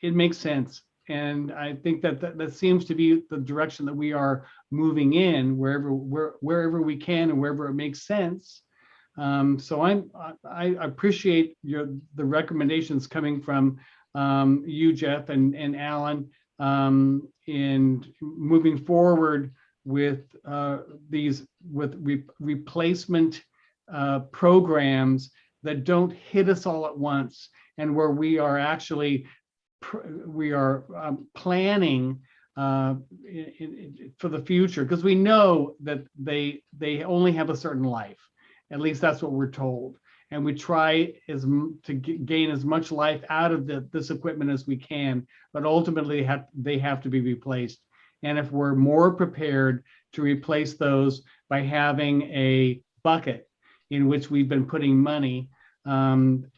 it makes sense. And I think that seems to be the direction that we are moving in, wherever we can and wherever it makes sense. So I appreciate the recommendations coming from you, Jeff, and Alan, in moving forward with replacement programs that don't hit us all at once, and where we are actually planning for the future, because we know that they only have a certain life. At least that's what we're told. And we try to gain as much life out of this equipment as we can, but ultimately they have to be replaced. And if we're more prepared to replace those by having a bucket in which we've been putting money in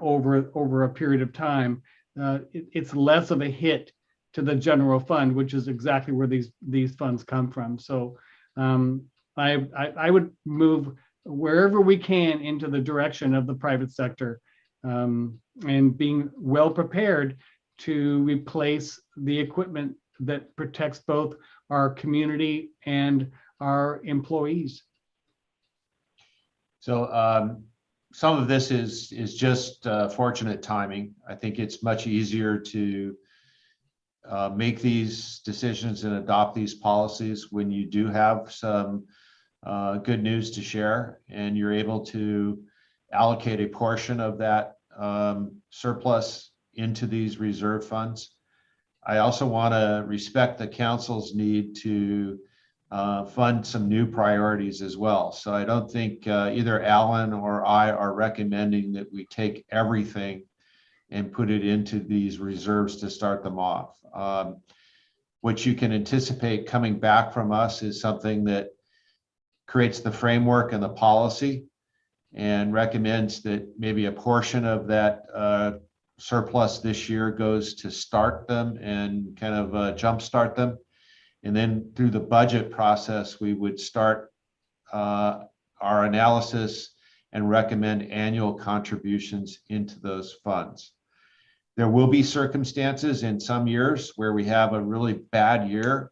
over a period of time, it's less of a hit to the general fund, which is exactly where these funds come from. So I would move wherever we can into the direction of the private sector, and being well prepared to replace the equipment that protects both our community and our employees. So some of this is just fortunate timing. I think it's much easier to make these decisions and adopt these policies when you do have some good news to share, and you're able to allocate a portion of that surplus into these reserve funds. I also want to respect the council's need to fund some new priorities as well. So I don't think either Alan or I are recommending that we take everything and put it into these reserves to start them off. What you can anticipate coming back from us is something that creates the framework and the policy and recommends that maybe a portion of that surplus this year goes to start them and kind of jumpstart them. And then through the budget process, we would start our analysis and recommend annual contributions into those funds. There will be circumstances in some years where we have a really bad year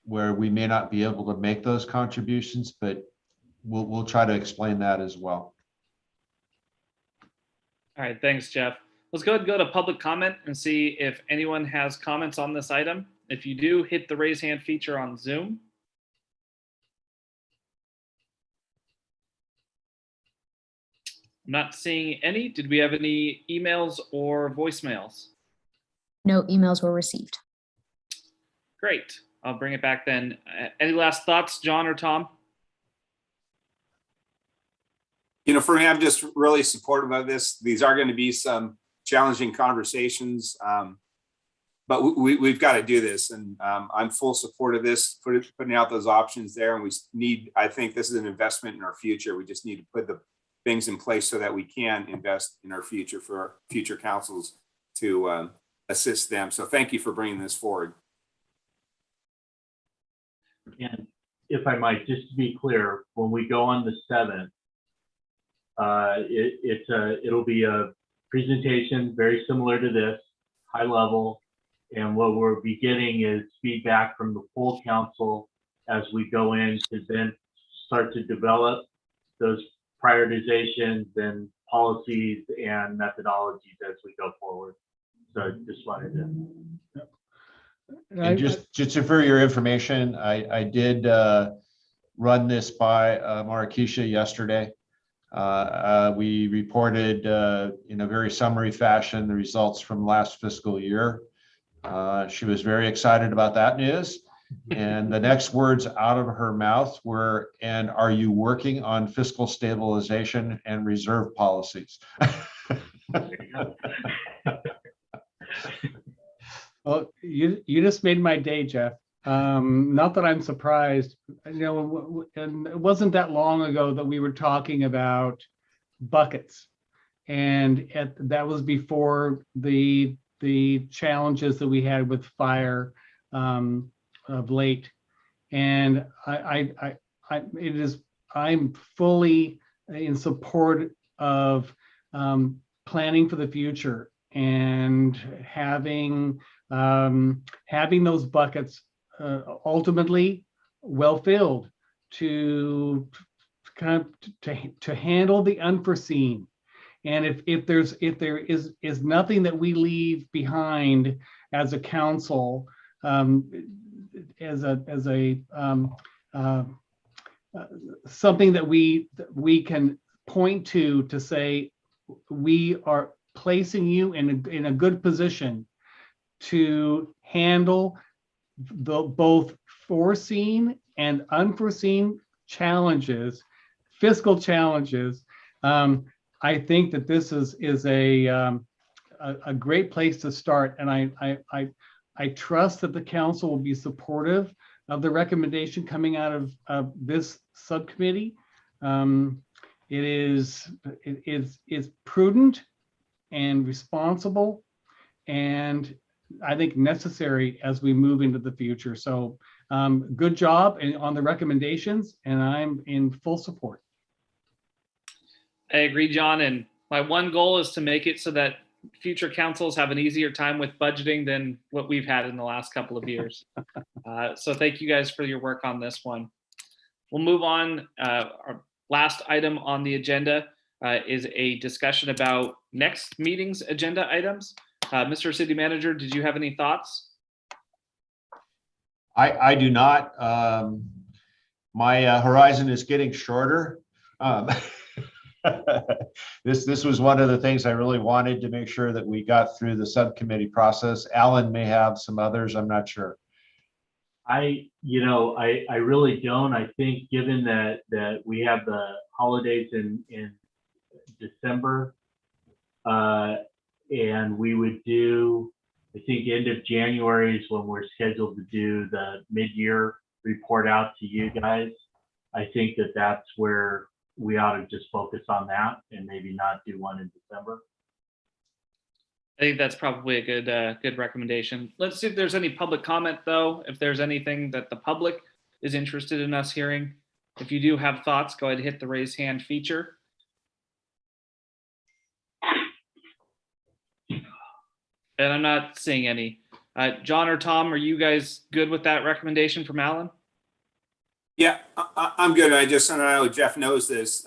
where we may not be able to make those contributions, but we'll try to explain that as well. All right, thanks, Jeff. Let's go ahead and go to public comment and see if anyone has comments on this item. If you do, hit the raise hand feature on Zoom. I'm not seeing any. Did we have any emails or voicemails? No emails were received. Great. I'll bring it back then. Any last thoughts, John or Tom? You know, for me, I'm just really supportive of this. These are going to be some challenging conversations, but we've got to do this. And I'm full support of this, putting out those options there. And we need, I think this is an investment in our future. We just need to put the things in place so that we can invest in our future for our future councils to assist them. So thank you for bringing this forward. And if I might, just to be clear, when we go on the 7th, it'll be a presentation very similar to this, high level. And what we'll be getting is feedback from the full council as we go in to then start to develop those prioritizations and policies and methodologies as we go forward. So I just wanted to. And just for your information, I did run this by Marikisha yesterday. We reported in a very summary fashion the results from last fiscal year. She was very excited about that news. And the next words out of her mouth were, "And are you working on fiscal stabilization and reserve policies?" Well, you just made my day, Jeff. Not that I'm surprised. You know, and it wasn't that long ago that we were talking about buckets, and that was before the challenges that we had with fire of late. And I'm fully in support of planning for the future and having those buckets ultimately well filled to kind of to handle the unforeseen. And if there is nothing that we leave behind as a council, as a something that we can point to say we are placing you in a good position to handle both foreseen and unforeseen challenges, fiscal challenges. I think that this is a great place to start, and I trust that the council will be supportive of the recommendation coming out of this subcommittee. It is prudent and responsible, and I think necessary as we move into the future. So good job on the recommendations, and I'm in full support. I agree, John. And my one goal is to make it so that future councils have an easier time with budgeting than what we've had in the last couple of years. So thank you guys for your work on this one. We'll move on. Our last item on the agenda is a discussion about next meeting's agenda items. Mr. City Manager, did you have any thoughts? I do not. My horizon is getting shorter. This was one of the things I really wanted to make sure that we got through the subcommittee process. Alan may have some others, I'm not sure. I really don't. I think given that we have the holidays in December, and we would do, I think end of January is when we're scheduled to do the mid-year report out to you guys. I think that that's where we ought to just focus on that and maybe not do one in December. I think that's probably a good recommendation. Let's see if there's any public comment though. If there's anything that the public is interested in us hearing. If you do have thoughts, go ahead and hit the raise hand feature. And I'm not seeing any. John or Tom, are you guys good with that recommendation from Alan? Yeah, I'm good. I don't know, Jeff knows this.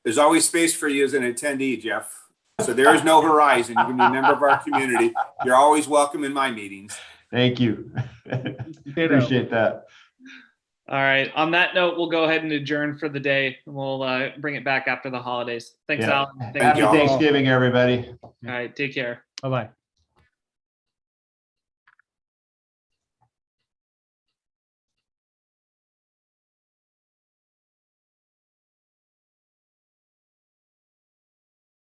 There's always space for you as an attendee, Jeff. So there is no horizon. You can be a member of our community. You're always welcome in my meetings. Thank you. Appreciate that. All right. On that note, we'll go ahead and adjourn for the day. We'll bring it back after the holidays. Thanks, Yeah. Alan. Thank Happy you. Thanksgiving, everybody. All right. Take care. Bye-bye.